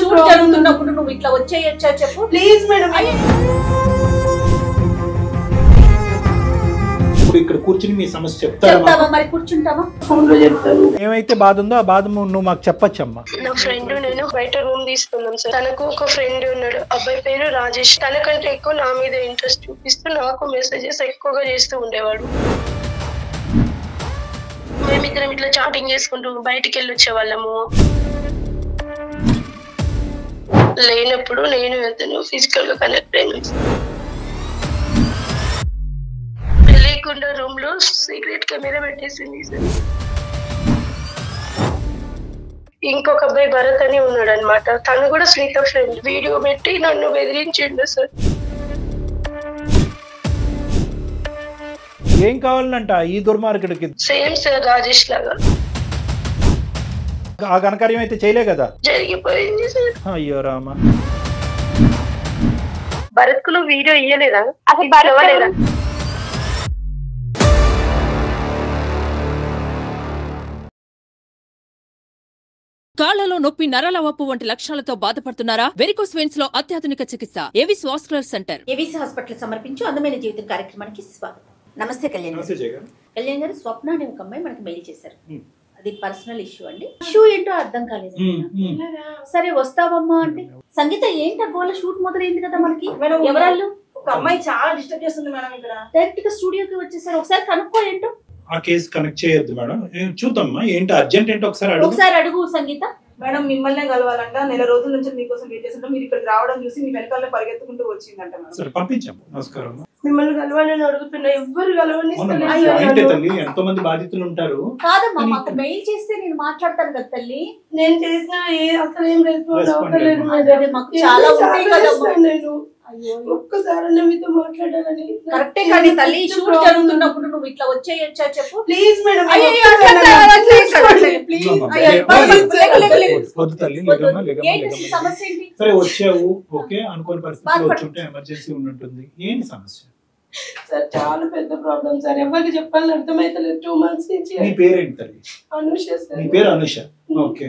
Shoot జరుగుతున్నప్పుడు నువ్వు ఇట్లా వచ్చేయచ్చా చెప్పు ప్లీజ్ మేడం. ఇప్పుడు ఇక్కడ కూర్చుని మీ సమస్య చెప్తారా? మరి కూర్చుంటావా? ఫోన్ లో చెప్తాను. ఏమైతే బాధ ఉందో ఆ బాధ నువ్వు మాకు చెప్పొచ్చమ్మా. నా ఫ్రెండ్ నేను బయట రూమ్ తీసుకున్నాం సార్. తనకు ఒక ఫ్రెండ్ ఉన్నాడు, అబ్బాయి పేరు రాజేష్. తనకంటే ఎక్కువ నా మీద ఇంట్రెస్ట్ చూపిస్తూ నాకు మెసేజెస్ ఎక్కువగా చేస్తూ ఉండేవాడు. మేమిద్దరం ఇట్లా చాటింగ్ చేసుకుంటూ బయటికి వెళ్ళి వచ్చేవాళ్ళము. లేనప్పుడు నేను అతను ఫిజికల్ గా కనెక్ట్ అయినా. తెలియకుండా రూమ్ లో సీక్రెట్ కెమెరా పెట్టేసింది సార్. ఇంకొక అబ్బాయి భరత్ అని ఉన్నాడు అనమాట. తను కూడా స్నేహిత ఫ్రెండ్. వీడియో పెట్టి నన్ను బెదిరించిండు సార్. ఏం కావాలంట ఈ దుర్మార్గుడికి? సేమ్ సార్ రాజేష్ లాగా. ఆ ఘనకార్యం అయితే చేయలే కదా? జరిగిపోయింది సార్. అయ్యో రామా. భరత్ కు వీడియో ఇయ్యలేదా? అసలు భరత్ కాళ్లలో నొప్పి, నరాల వాపు వంటి లక్షణాలతో బాధపడుతున్నారా? వెరికోస్ వెయిన్స్ లో అత్యాధునిక చికిత్స Avis vascular centre. Avis hospital సమర్పించు అందమైన జీవితం కార్యక్రమానికి స్వాగతం. నమస్తే కళ్యాణ్ గారు. కళ్యాణ్ గారు, స్వప్న అనే ఒక అమ్మాయి మనకి మెయిల్ చేశారు. అది పర్సనల్ ఇష్యూ అండి. ఇష్యూ ఏంటో అర్థం కాలేదు. సరే వస్తావమ్మా అంటే, సంగీత ఏంటి గోల? షూట్ మొదలైంది కదా మనకి. ఎవరాళ్ళు? ఒక అమ్మాయి చాలా డిస్టర్బ్ చేస్తుంది మేడం. ఇక్కడ డైరెక్ట్ గా స్టూడియోకి వచ్చేసారు. ఒకసారి కనుక్కో ఏంటో. ఆ కేసు కనెక్ట్ చేయొద్దు మేడం. చూద్దామా ఏంటి అర్జెంట్ ఏంటో ఒకసారి అడుగు సంగీత. మేడం మిమ్మల్నే కలవాలంట. నెల రోజుల నుంచి మీకోసం వెయిట్ చేస్తుంటే మీరు ఇక్కడికి రావడం చూసి మీ వెనకాల పరిగెత్తుకుంటూ వచ్చిందంట మేడం. సరే పంపించాము. నమస్కారం. మిమ్మల్ని కలవాలని అడుగుతున్నా, ఎవ్వరు కలవని. ఎంతో మంది బాధితులు ఉంటారు. కాదమ్మా, మాకు మెయిల్ చేస్తే నేను మాట్లాడతాను కదా తల్లి. నేను చేసిన అసలు ఏం రెస్పాన్స్ అవ్వలేదు. మాకు చాలా ఉంటాయి కదమ్మా. నేను ఒక్కసారి మీతో మాట్లాడాలని. కరెక్టే కానీ తల్లి, షూట్ జరుగుతున్నప్పుడు నువ్వు ఇట్లా వచ్చేయచ్చా చెప్పు ప్లీజ్ మేడం. సమస్య ఏంటి? సరే వచ్చావు, ఓకే అనుకోని పరిస్థితి వచ్చుంటే ఎమర్జెన్సీ ఉంటుంది. ఏంటి సమస్య? సార్ చాలా పెద్ద ప్రాబ్లం సార్. ఎవరికి చెప్పాలని అర్థమైతలేదు. 2 months నుంచి. నీ పేరేంటి తల్లి? అనుష సార్. నీ పేరు అనుష. ఓకే.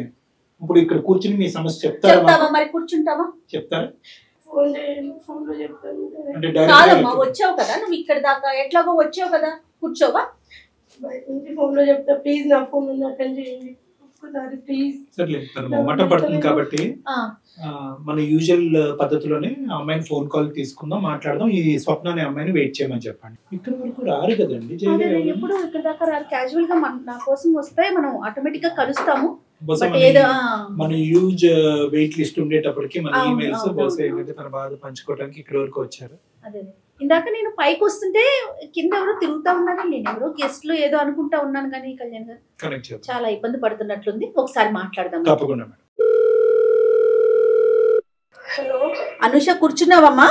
ఇప్పుడు ఇక్కడ కూర్చుని మీ సమస్య చెప్తారా? మరి కూర్చుంటావా? చెప్తారా? ఫోన్ లో చెప్తాను. కాదమ్మా, వచ్చావు కదా నువ్వు ఇక్కడ దాకా, ఎట్లాగో వచ్చావు కదా, కూర్చోవా? బయట నుంచి ఫోన్ లో చెప్తా. ప్లీజ్ నా ఫోన్ అటెండ్ చేయండి ఒక్కసారి ప్లీజ్. సర్లే, మొట్టం పడుతుంది కాబట్టి మన యూజువల్ పద్ధతిలోనే అమ్మాయిని ఫోన్ కాల్ తీసుకుందాం, మాట్లాడదాం. ఈ స్వప్న అనే అమ్మాయిని వెయిట్ చేయమని చెప్పండి. ఇక్కడ వరకు రారు కదండి. ఎప్పుడు ఇక్కడ దాకా రారు. క్యాజువల్ గా నా కోసం వస్తే మనం ఆటోమేటిక్ గా కలుస్తాము. మన యూజ్ వెయిట్ లిస్ట్ ఉండేటప్పటికి మన ఈమెయిల్స్ బహుశా ఏంటంటే తన బాధ పంచుకోవడానికి ఇక్కడ వరకు వచ్చారు. అదే ఇందాక నేను పైకి వస్తుంటే కింద ఎవరో తిరుగుతా ఉన్నారు. నేను ఎవరో గెస్ట్లు ఏదో అనుకుంటా ఉన్నాను కానీ కళ్యాణ్ గారు చాలా ఇబ్బంది పడుతున్నట్లుంది. ఒకసారి మాట్లాడదాం. తప్పకుండా మేడం. హలో అనుష, కూర్చున్నావమ్మా?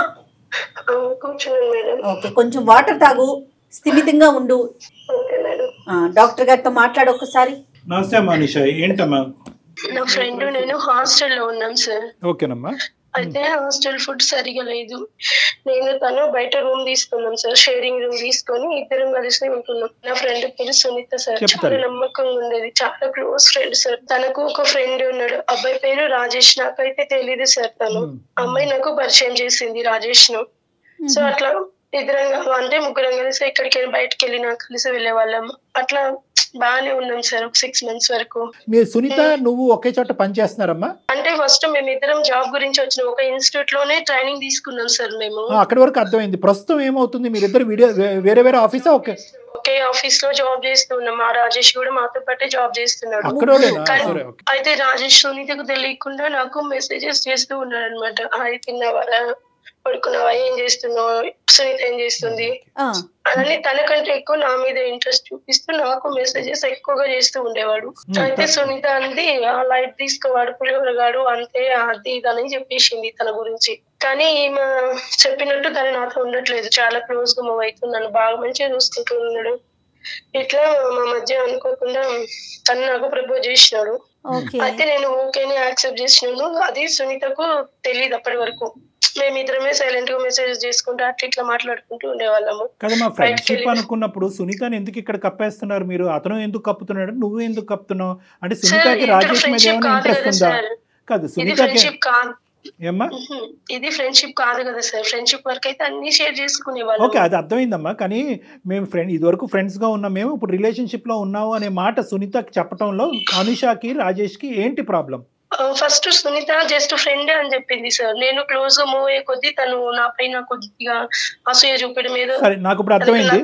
కూర్చున్నాను మేడం. ఓకే, కొంచెం వాటర్ తాగు, స్థిమితంగా ఉండు. డాక్టర్ గారితో మాట్లాడు ఒకసారి. నమస్తే అమ్మా అనుష. ఏంటమ్మా? నా ఫ్రెండ్ నేను హాస్టల్లో ఉన్నాం సార్. ఓకేనమ్మా. అయితే హాస్టల్ ఫుడ్ సరిగా లేదు. నేను తను బయట రూమ్ తీసుకున్నాం సార్. షేరింగ్ రూమ్ తీసుకొని ఇద్దరం కలిసి ఉంటున్నాం. నా ఫ్రెండ్ పేరు సునీత సార్. చాలా నమ్మకంగా ఉండేది, చాలా క్లోజ్ ఫ్రెండ్ సార్. తనకు ఒక ఫ్రెండ్ ఉన్నాడు, అబ్బాయి పేరు రాజేష్. నాకైతే తెలీదు సార్. తను అమ్మాయి నాకు పరిచయం చేసింది రాజేష్ ను. సో అట్లా ఇద్దరం అంటే ముగ్గురం కలిసి ఎక్కడికి బయటకు వెళ్ళినా కలిసి వెళ్ళే వాళ్ళం. అట్లా బాగానే ఉన్నాం సార్ ఒక 6 months వరకు. మీరు సునీత నువ్వు ఒకే చోట పని చేస్తున్నారమ్మా? అంటే ఫస్ట్ మేము ఇద్దరం జాబ్ గురించి వచ్చిన ఒక ఇన్స్టిట్యూట్ లోనే ట్రైనింగ్ తీసుకున్నాం సార్ మేము. అక్కడి వరకు అర్థమైంది. ప్రస్తుతం ఏమవుతుంది? మీరిద్దరు వేరే వేరే ఆఫీసా? ఒకే ఆఫీస్ లో జాబ్ చేస్తున్నాం. ఆ రాజేష్ కూడా మాతో పాటే జాబ్ చేస్తున్నాడు. అయితే రాజేష్ సునీతకు తెలియకుండా నాకు మెసేజెస్ చేస్తూ ఉన్నాడు అనమాట. హాయ్, తిన్నావారా, పడుకున్నావా, ఏం చేస్తున్నావు, సునీత ఏం చేస్తుంది అని. తనకంటే ఎక్కువ నా మీద ఇంట్రెస్ట్ చూపిస్తూ నాకు మెసేజెస్ ఎక్కువగా చేస్తూ ఉండేవాడు. అయితే సునీత అంది, లైట్ తీసుకోవాడు, పులిహోరగాడు, అంతే, అది ఇదని చెప్పేసింది తన గురించి. కానీ ఈమె చెప్పినట్టు తను నాతో ఉండట్లేదు. చాలా క్లోజ్ గా మూవ్ అవుతుంది. నన్ను బాగా మంచిగా చూసుకుంటూ ఉన్నాడు. ఇట్లా మా మధ్య అనుకోకుండా తను నాకు ప్రపోజ్ చేసినాడు. అయితే నేను ఓకేని యాక్సెప్ట్ చేసినాను. అది సునీతకు తెలియదు అప్పటి వరకు. మేమిద్దరమే సైలెంట్ గా మెసేజ్ చేసుకుంటూ అట్లా ఇట్లా మాట్లాడుకుంటూ ఉండేవాళ్ళము. కదమ్మా, ఫ్రెండ్షిప్ అనుకున్నప్పుడు సునీతని ఎందుకు ఇక్కడ కప్పేస్తున్నారు మీరు? అతను ఎందుకు కప్పుతున్నాడు, నువ్వు ఎందుకు కప్పుతున్నావు? అంటే సునీతకి రాజేష్ మీద ఏమైనా ఇంట్రెస్ట్ ఉందా? కాదు ఇది సునీత ఫ్రెండ్షిప్ కాదు. ఏమ్మా ఇది ఫ్రెండ్షిప్ కాదు కదా సార్. ఫ్రెండ్షిప్ వరకు అయితే అన్ని షేర్ చేసుకునే వాళ్ళు. ఓకే, అది అర్థమైందమ్మా. కానీ మేము ఇదివరకు ఫ్రెండ్స్గా ఉన్నాం, మేము ఇప్పుడు రిలేషన్షిప్లో ఉన్నావు అనే మాట సునీతకి చెప్పడంలో అనుషాకి రాజేష్కి ఏంటి problem? First Sunitha just friend అని చెప్పింది సార్. నేను క్లోజ్ గా మూవ్ అయ్యే కొద్దీ తను నా పైన కొద్దిగా అసూయ చూపడం మీద. సరే, నాకు ఇప్పుడు అర్థమైంది.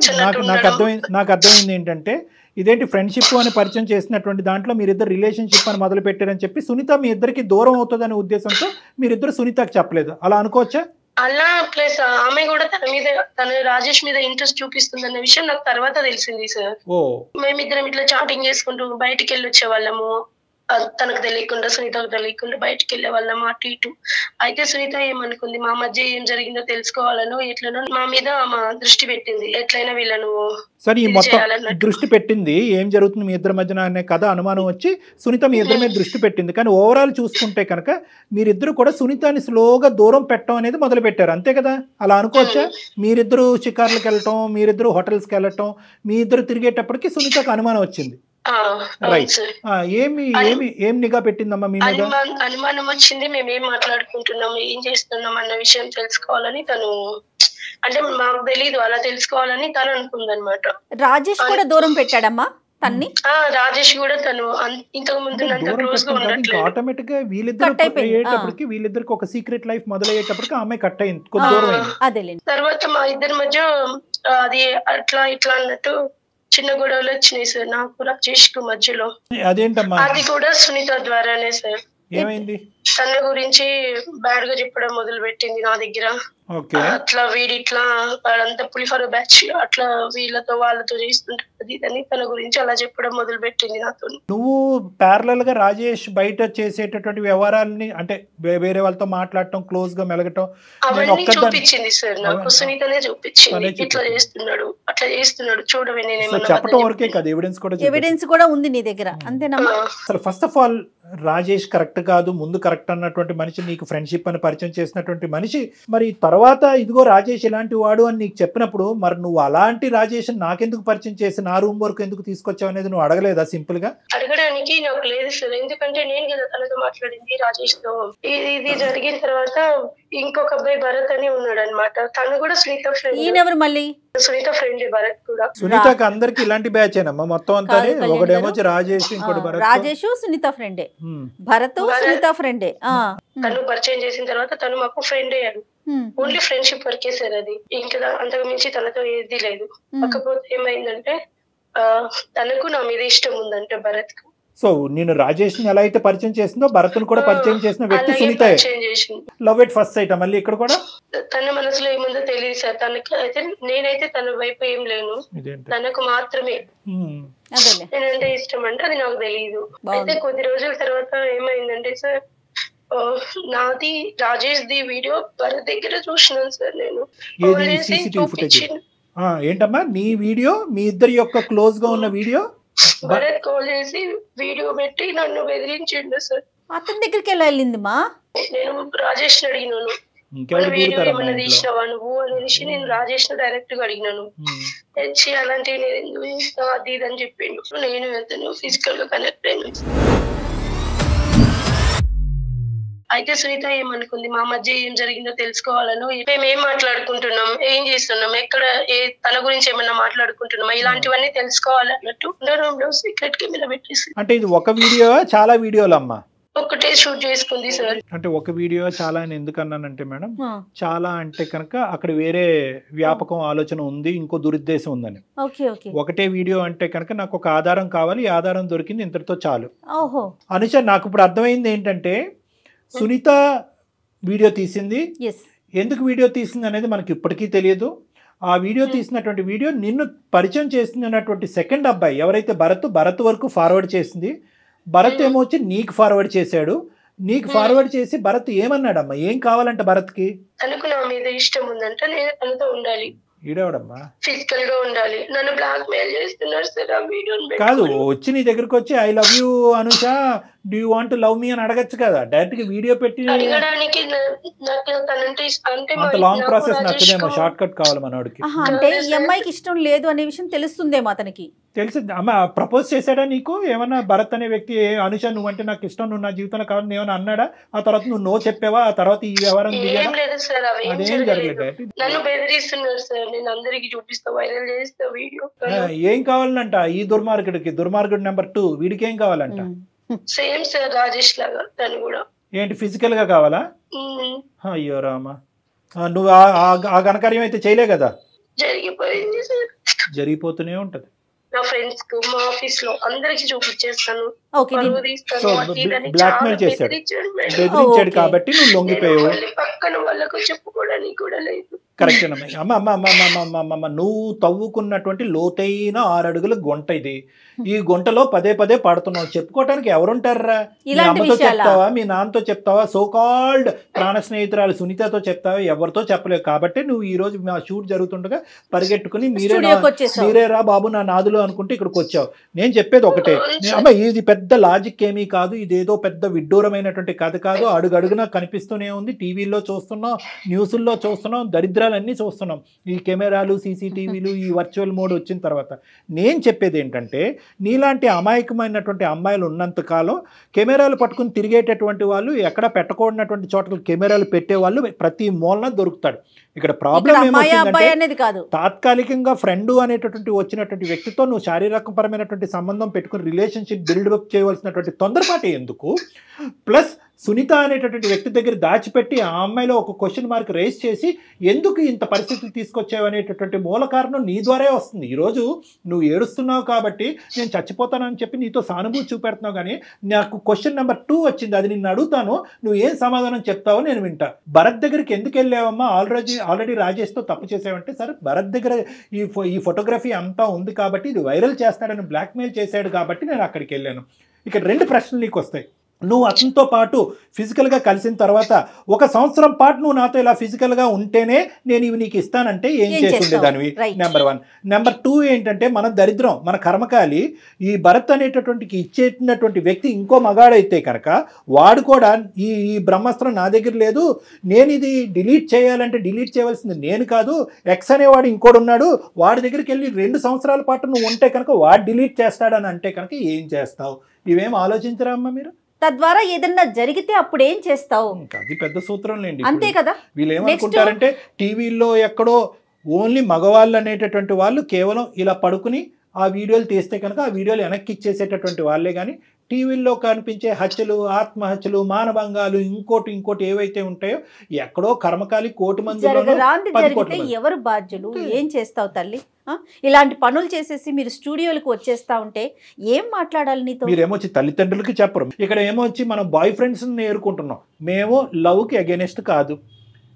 నాకు అర్థమైంది ఏంటంటే ఇదేంటి ఫ్రెండ్షిప్ అని పరిచయం చేసినటువంటి దాంట్లో మీరిద్దరు రిలేషన్షిప్ అని మొదలు పెట్టారని చెప్పి సునీత మీ ఇద్దరికి దూరం అవుతుందనే ఉద్దేశంతో మీరిద్దరు సునీతకి చెప్పలేదు, అలా అనుకోవచ్చా? అలా ప్లస్ ఆమె కూడా తన రాజేష్ మీద ఇంట్రెస్ట్ చూపిస్తుంది అన్న విషయం నాకు తర్వాత తెలిసింది సార్. మేమిద్దరం ఇట్లా చాటింగ్ చేసుకుంటూ బయటికి వెళ్ళి వచ్చే వాళ్ళము. తనకు తెలియకుండా సునీతకు తెలియకుండా బయటికి వెళ్ళే వాళ్ళం అటు ఇటు. అయితే సునీత ఏమనుకుంది, మా మధ్య ఏం జరిగిందో తెలుసుకోవాలను ఎట్లనో మా మీద మా దృష్టి పెట్టింది. ఎట్లయినా వీళ్ళను సరే ఈ మొత్తం దృష్టి పెట్టింది, ఏం జరుగుతుంది మీ ఇద్దరి మధ్యన అనే కథ అనుమానం వచ్చి సునీత మీ ఇద్దరి మీద దృష్టి పెట్టింది. కానీ ఓవరాల్ చూసుకుంటే కనుక మీరిద్దరు కూడా సునీతని స్లోగా దూరం పెట్టడం అనేది మొదలు పెట్టారు, అంతే కదా? అలా అనుకోవచ్చా? మీరిద్దరు షికార్లకు వెళ్ళటం, మీరిద్దరు హోటల్స్కి వెళ్ళటం, మీ ఇద్దరు తిరిగేటప్పటికి సునీతకు అనుమానం వచ్చింది. రైట్, ఏం నిఘా పెట్టిందమ్మా మీ మీద? అనుమానం వచ్చింది. మేమేం మాట్లాడుకుంటున్నాము, ఏం చేస్తున్నాం అన్న విషయం తెలుసుకోవాలని తను, అంటే మాకు తెలీదు, అలా తెలుసుకోవాలని తను అనుకుందనమాట. రాజేష్ కూడా దూరం పెట్టాడమ్మా తన్ని. రాజేష్ కూడా తను ఇంతకు ముందు క్లోజ్ గా ఉండట్లేదు. ఆటోమేటిక్ గా వీళ్ళిద్దరికి ఒక సీక్రెట్ లైఫ్ మొదలయ్యేటప్పటికి ఆమె కట్ అయింది, కొంచెం దూరం అయింది. తర్వాత మా ఇద్దరి మధ్య అది అట్లా ఇట్లా అన్నట్టు చిన్న గొడవలు వచ్చినాయి సార్ నాకు రాజేష్ కు మధ్యలో. అదేంటమ్మా? అది కూడా సునీత ద్వారానే సార్. ఏమైంది? తన గురించి బ్యాడ్ గా చెప్పడం మొదలు పెట్టింది నా దగ్గర. అట్లా వీడిట్లా వాళ్ళంతా పులిఫార బ్యాచ్ అట్లా వీళ్ళతో వాళ్ళతో చేస్తుంటది అని తన గురించి అలా చెప్పడం మొదలు పెట్టింది నాతో. నువ్వు ప్యారలల్ గా రాజేష్ బయట చేసేటటువంటి వ్యవహారాలని, అంటే వేరే వాళ్ళతో మాట్లాడటం, క్లోజ్ గా మెలగటం అవన్నీ చూపించింది సార్ నాకు. సునీతనే చూపించింది, ఇట్లా చేస్తున్నాడు అట్లా చేస్తున్నాడు చూడవే. చెప్పడం వరకే కాదు, ఎవిడెన్స్ కూడా ఉంది నీ దగ్గర, అంతేనమ్మా? అసలు first of all Rajesh correct కాదు, ముందు కరెక్ట్ అన్నటువంటి మనిషి, నీకు ఫ్రెండ్షిప్ అని పరిచయం చేసినటువంటి మనిషి, మరి తర్వాత ఇదిగో రాజేష్ ఇలాంటి వాడు అని నీకు చెప్పినప్పుడు మరి నువ్వు అలాంటి రాజేష్ నాకెందుకు పరిచయం చేసి నా రూమ్ వరకు ఎందుకు తీసుకొచ్చావు అనేది నువ్వు అడగలేదా? సింపుల్ గా అడగడానికి నాకు లేదు సార్, ఎందుకంటే నేను కదా తనతో మాట్లాడింది రాజేష్ తో. ఇది జరిగిన తర్వాత ఇంకొక అబ్బాయి భరత్ అని ఉన్నాడు అనమాట, తను కూడా సునీత ఫ్రెండ్. మళ్ళీ సునీత ఫ్రెండ్ భరత్ కూడా. సునీతకి అందరికి ఇలాంటి బ్యాచ్ ఏనమ్మా మొత్తం అంతా? ఒకటేమో రాజేష్, ఇంకోటి భరత్. రాజేష్ సునీత ఫ్రెండే, భరత్ సునీత ఫ్రెండే. తను పరిచయం చేసిన తర్వాత తను మాకు ఫ్రెండ్ అయ్యాడు. ఓన్లీ ఫ్రెండ్షిప్ వరకే సార్ అది, ఇంకా అంతకు మించి తనతో ఏది లేదు. కాకపోతే ఏమైందంటే తనకు నా మీద ఇష్టం ఉందంటే భరత్ కు. సో నేను రాజేష్ ని ఎలా అయితే పరిచయం చేసిందో భరత్ ను కూడా పరిచయం చేసిన వ్యక్తి Sunitha. Love at first sight మళ్ళీ ఇక్కడ కూడా. తన మనసులో ఏముందో తెలియదు సార్ తనకి. అయితే నేనైతే తన వైపు ఏం లేను, తనకు మాత్రమే నేనంటే ఇష్టం అంటే అది నాకు తెలియదు. అయితే కొద్ది రోజుల తర్వాత ఏమైందంటే సార్, నాది రాజేష్ ది వీడియో భరత్ దగ్గర చూసినాను సార్ నేను. ఏంటమ్మా నీ వీడియో? మీ ఇద్దరి యొక్క క్లోజ్ గా ఉన్న వీడియో భరత్ కాల్ చేసి వీడియో పెట్టి నన్ను బెదిరించిండు సార్. అతని దగ్గరికి ఎలా వెళ్ళింది మా? నేను రాజేష్ అడిగినాను, వీడియో ఏమన్నా తీసినావా నువ్వు అనేసి నేను రాజేష్ డైరెక్ట్ గా అడిగినాను. తెచ్చి అలాంటివి నేను ఎందుకు చేస్తావు అది ఇది అని చెప్పిండు. నేను వెళ్తాను ఫిజికల్ గా కనెక్ట్ అయినా. అయితే సునీత ఏమనుకుంది, మా మధ్య ఏం జరిగిందో తెలుసుకోవాలను, మేము ఏం మాట్లాడుకుంటున్నాం, ఏం చేస్తున్నాం, ఎక్కడ తన గురించి ఏమన్నా మాట్లాడుకుంటున్నామా, ఇలాంటివన్నీ తెలుసుకోవాలన్నట్టు సీక్రెట్ కెమెరా పెట్టేసి. అంటే ఇది ఒక వీడియో చాలా వీడియోలు అమ్మా? ఒకటే షూట్ చేసుకుంది సార్. అంటే ఒక వీడియో చాలా అని ఎందుకు అన్నానంటే మేడం, చాలా అంటే కనుక అక్కడ వేరే వ్యాపకం ఆలోచన ఉంది, ఇంకో దురుద్దేశం ఉందని. ఒకటే వీడియో అంటే కనుక నాకు ఒక ఆధారం కావాలి, ఈ ఆధారం దొరికింది, ఇంతటితో చాలు. అనుష నాకు ఇప్పుడు అర్థమైంది ఏంటంటే సునీత వీడియో తీసింది, ఎందుకు వీడియో తీసింది అనేది మనకి ఇప్పటికీ తెలియదు. ఆ వీడియో తీసినటువంటి వీడియో నిన్ను పరిచయం చేస్తున్నటువంటి సెకండ్ అబ్బాయి ఎవరైతే భరత్ వరకు ఫార్వర్డ్ చేసింది. భరత్ ఏమో వచ్చి నీకు ఫార్వర్డ్ చేశాడు. నీకు ఫార్వర్డ్ చేసి భరత్ ఏమన్నాడమ్మా, ఏం కావాలంట భరత్కి? తనకు నా మీద ఇష్టం ఉందంట, నేను తనతో ఉండాలి, ఈడవడమ్మా ఫిజికల్ గా ఉండాలి. నన్ను బ్లాక్ మెయిల్ చేస్తున్నారు సార్ ఆ వీడియోని. కాదు, వచ్చి నీ దగ్గరకు వచ్చి I love you Anusha, do you want to love మీ అని అడగచ్చు కదా, డైరెక్ట్ గా వీడియో పెట్టి. అడగడానికి నాకు తనంటే అంటే అంత లాంగ్ ప్రాసెస్ నచ్చదేమో, షార్ట్ కట్ కావాలి మనోడికి. అంటే ఈ అమ్మాయికి ఇష్టం లేదు అనే విషయం తెలుస్తుందేమో అతనికి. తెలిసి అమ్మ ప్రపోజ్ చేశాడా నీకు ఏమన్నా? భరత్ అనే వ్యక్తి అనుష నువ్వంటే నాకు ఇష్టం, నువ్వు నా జీవితంలో కావాలని ఏమైనా అన్నాడా? ఆ తర్వాత నువ్వు నో చెప్పావా? ఆ తర్వాత ఈ వ్యవహారం ఏం లేదు సార్, అవి అదేం జరగలేదు. నన్ను బెదిరిస్తున్నారు సార్, నేను అందరికి చూపిస్తా, వైరల్ చేస్తా వీడియో. ఏం కావాలంట ఈ దుర్మార్గుడికి? దుర్మార్గుడు నెంబర్ 2 వీడికి ఏం కావాలంట? సేమ్ సార్ రాజేష్ లాగా తను కూడా. ఏంటి ఫిజికల్ గా కావాలా? అయ్యో రామా, నువ్వు ఆ ఘనకార్యం అయితే చేయలే కదా? జరిగిపోయింది సార్, జరిగిపోతూనే ఉంటది. నా ఫ్రెండ్స్ కు మా ఆఫీస్ లో అందరికి చూపించేస్తాను, బ్లాక్ మెయిల్ చేశాడు, బెదిరించాడు కాబట్టి నువ్వు లొంగిపోయావు. పక్కన వాళ్ళకు చెప్పుకోవడానికి కూడా లేదు. కరెక్ట్ అమ్మ. అమ్మ అమ్మ అమ్మ అమ్మ నువ్వు తవ్వుకున్నటువంటి లోతైన 6 అడుగుల గుంట ఇది. ఈ గుంటలో పదే పదే పడుతున్నావు, చెప్పుకోవటానికి ఎవరుంటారా? మీ అమ్మతో చెప్తావా, మీ నాన్నతో చెప్తావా, సోకాల్డ్ ప్రాణ స్నేహితురాలు సునీతతో చెప్తావా? ఎవరితో చెప్పలేవు. కాబట్టి నువ్వు ఈ రోజు మా షూట్ జరుగుతుండగా పరిగెట్టుకుని మీరేరా బాబు నా నాదులు అనుకుంటే ఇక్కడికి వచ్చావు. నేను చెప్పేది ఒకటే అమ్మ, ఇది పెద్ద లాజిక్ ఏమీ కాదు, ఇదేదో పెద్ద విడ్డూరమైనటువంటి కథ కాదు. అడుగడుగునా కనిపిస్తూనే ఉంది, టీవీలో చూస్తున్నాం, న్యూస్ల్లో చూస్తున్నాం, దరిద్రాలన్నీ చూస్తున్నాం. ఈ కెమెరాలు, సీసీటీవీలు, ఈ వర్చువల్ మోడ్ వచ్చిన తర్వాత నేను చెప్పేది ఏంటంటే, నీలాంటి అమాయకమైనటువంటి అమ్మాయిలు ఉన్నంత కాలం కెమెరాలు పట్టుకుని తిరిగేటటువంటి వాళ్ళు, ఎక్కడ పెట్టకూడనటువంటి చోట్ల కెమెరాలు పెట్టే వాళ్ళు ప్రతి మూలన దొరుకుతాడు. ఇక్కడ ప్రాబ్లం ఏమవుతుందంటే, తాత్కాలికంగా ఫ్రెండ్ అనేటటువంటి వచ్చినటువంటి వ్యక్తితో నువ్వు శారీరకపరమైనటువంటి సంబంధం పెట్టుకుని రిలేషన్షిప్ బిల్డప్ చేయవలసినటువంటి తొందరపాటు ఎందుకు? ప్లస్ సునీత అనేటటువంటి వ్యక్తి దగ్గర దాచిపెట్టి ఆ అమ్మాయిలో ఒక క్వశ్చన్ మార్క్ రేస్ చేసి ఎందుకు ఇంత పరిస్థితులు తీసుకొచ్చావు అనేటటువంటి మూల కారణం నీ ద్వారా వస్తుంది. ఈరోజు నువ్వు ఏడుస్తున్నావు కాబట్టి నేను చచ్చిపోతానని చెప్పి నీతో సానుభూతి చూపెడుతున్నావు, కానీ నాకు క్వశ్చన్ నెంబర్ 2 వచ్చింది, అది నిన్ను అడుగుతాను, నువ్వు ఏం సమాధానం చెప్తావో నేను వింటా. భరత్ దగ్గరికి ఎందుకు వెళ్ళావమ్మా? ఆల్రెడీ రాజేష్తో తప్పు చేసావంటే, సరే భరత్ దగ్గర ఈ ఫోటోగ్రఫీ అంతా ఉంది కాబట్టి ఇది వైరల్ చేస్తాడని బ్లాక్మెయిల్ చేశాడు కాబట్టి నేను అక్కడికి వెళ్ళాను. ఇక్కడ 2 ప్రశ్నలు నీకు వస్తాయి. నువ్వు అతనితో పాటు ఫిజికల్గా కలిసిన తర్వాత 1 సంవత్సరం పాటు నువ్వు నాతో ఇలా ఫిజికల్గా ఉంటేనే నేను ఇవి నీకు ఇస్తానంటే ఏం చేస్తుండేదానివి? నెంబర్ 1. నెంబర్ 2 ఏంటంటే, మన దరిద్రం, మన కర్మకాలి, ఈ భరత్ అనేటటువంటి ఇచ్చేటటువంటి వ్యక్తి ఇంకో మగాడైతే కనుక వాడు కూడా ఈ బ్రహ్మాస్త్రం నా దగ్గర లేదు, నేను ఇది డిలీట్ చేయాలంటే డిలీట్ చేయవలసింది నేను కాదు, ఎక్స్ అనేవాడు ఇంకోడు ఉన్నాడు, వాడి దగ్గరికి వెళ్ళి 2 సంవత్సరాల పాటు నువ్వు ఉంటే కనుక వాడు డిలీట్ చేస్తాడని అంటే కనుక ఏం చేస్తావు? ఇవేం ఆలోచించరా అమ్మ మీరు? తద్వారా ఏదన్నా జరిగితే అప్పుడు ఏం చేస్తావు? అది పెద్ద సూత్రం లేండి. అంతే కదా. వీళ్ళు ఏమనుకుంటారంటే, టీవీల్లో ఎక్కడో ఓన్లీ మగవాళ్ళు అనేటటువంటి వాళ్ళు కేవలం ఇలా పడుకుని ఆ వీడియోలు తీస్తే కనుక ఆ వీడియోలు వెనక్కి ఇచ్చేసేటటువంటి వాళ్ళే, కానీ టీవీల్లో కనిపించే హత్యలు, ఆత్మహత్యలు, మానభంగాలు, ఇంకోటి ఏవైతే ఉంటాయో ఎక్కడో కర్మకాలి 1,000,000 మంది. ఎవరు బాధ్యులు? ఏం చేస్తావు తల్లి? ఇలాంటి పనులు చేసేసి మీరు స్టూడియోలకు వచ్చేస్తా ఉంటే ఏం మాట్లాడాలి నీతో? మీరేమొచ్చి తల్లిదండ్రులకి చెప్పరు, ఇక్కడ ఏమొచ్చి మనం బాయ్ ఫ్రెండ్స్ నేర్చుకుంటున్నాం. మేము లవ్కి అగెనిస్ట్ కాదు,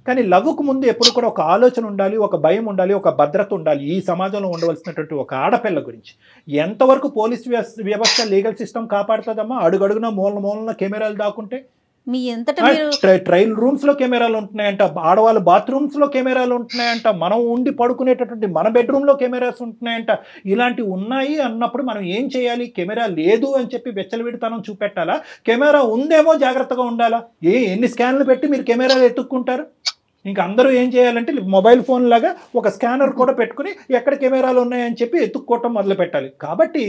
కానీ లవ్కు ముందు ఎప్పుడు కూడా ఒక ఆలోచన ఉండాలి, ఒక భయం ఉండాలి, ఒక భద్రత ఉండాలి. ఈ సమాజంలో ఉండవలసినటువంటి ఒక ఆడపిల్ల గురించి ఎంతవరకు పోలీస్ వ్యవస్థ, లీగల్ సిస్టమ్ కాపాడుతుందమ్మా? అడుగడుగున మూలన కెమెరాలు దాక్కుంటే మీ ట్రైల్ రూమ్స్ లో కెమెరాలు ఉంటున్నాయంట, ఆడవాళ్ళ బాత్రూమ్స్ లో కెమెరాలు ఉంటున్నాయంట, మనం ఉండి పడుకునేటటువంటి మన బెడ్రూమ్ లో కెమెరాస్ ఉంటున్నాయంట. ఇలాంటివి ఉన్నాయి అన్నప్పుడు మనం ఏం చేయాలి? కెమెరా లేదు అని చెప్పి వెచ్చలవిడితనం చూపెట్టాలా? కెమెరా ఉందేమో జాగ్రత్తగా ఉండాలా? ఎన్ని స్కాన్లు పెట్టి మీరు కెమెరాలు ఎత్తుక్కుంటారు? ఇంకా అందరూ ఏం చేయాలంటే మొబైల్ ఫోన్ లాగా ఒక స్కానర్ కూడా పెట్టుకుని ఎక్కడ కెమెరాలు ఉన్నాయని చెప్పి ఎత్తుక్కోవటం మొదలు పెట్టాలి. కాబట్టి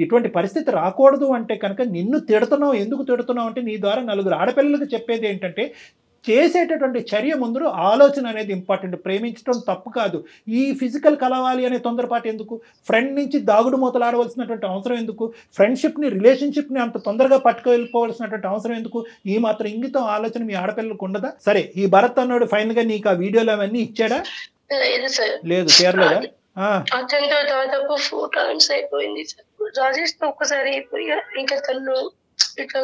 ఇటువంటి పరిస్థితి రాకూడదు అంటే కనుక నిన్ను తిడుతున్నావు. ఎందుకు తిడుతున్నావు అంటే, నీ ద్వారా 4 ఆడపిల్లలకు చెప్పేది ఏంటంటే, చేసేటటువంటి చర్య ముందు ఆలోచన అనేది ఇంపార్టెంట్. ప్రేమించడం తప్పు కాదు, ఈ ఫిజికల్ కలవాలి అనే తొందరపాటు ఎందుకు? ఫ్రెండ్ నుంచి దాగుడు మూతలాడవలసినటువంటి అవసరం ఎందుకు? ఫ్రెండ్షిప్ని, రిలేషన్షిప్ని అంత తొందరగా పట్టుకెళ్ళిపోవలసినటువంటి అవసరం ఎందుకు? ఈ మాత్రం ఇంగితం ఆలోచన మీ ఆడపిల్లలకు ఉండదా? సరే, ఈ భరత్ అన్నాడు ఫైనల్గా నీకు ఆ వీడియోలు అవన్నీ ఇచ్చాడా? లేదు, చేరలేదా? అతనితో దాదాపు 4 times అయిపోయింది సార్. రాజేష్ తో ఒక్కసారి అయిపోయి ఇంకా తను ఇట్లా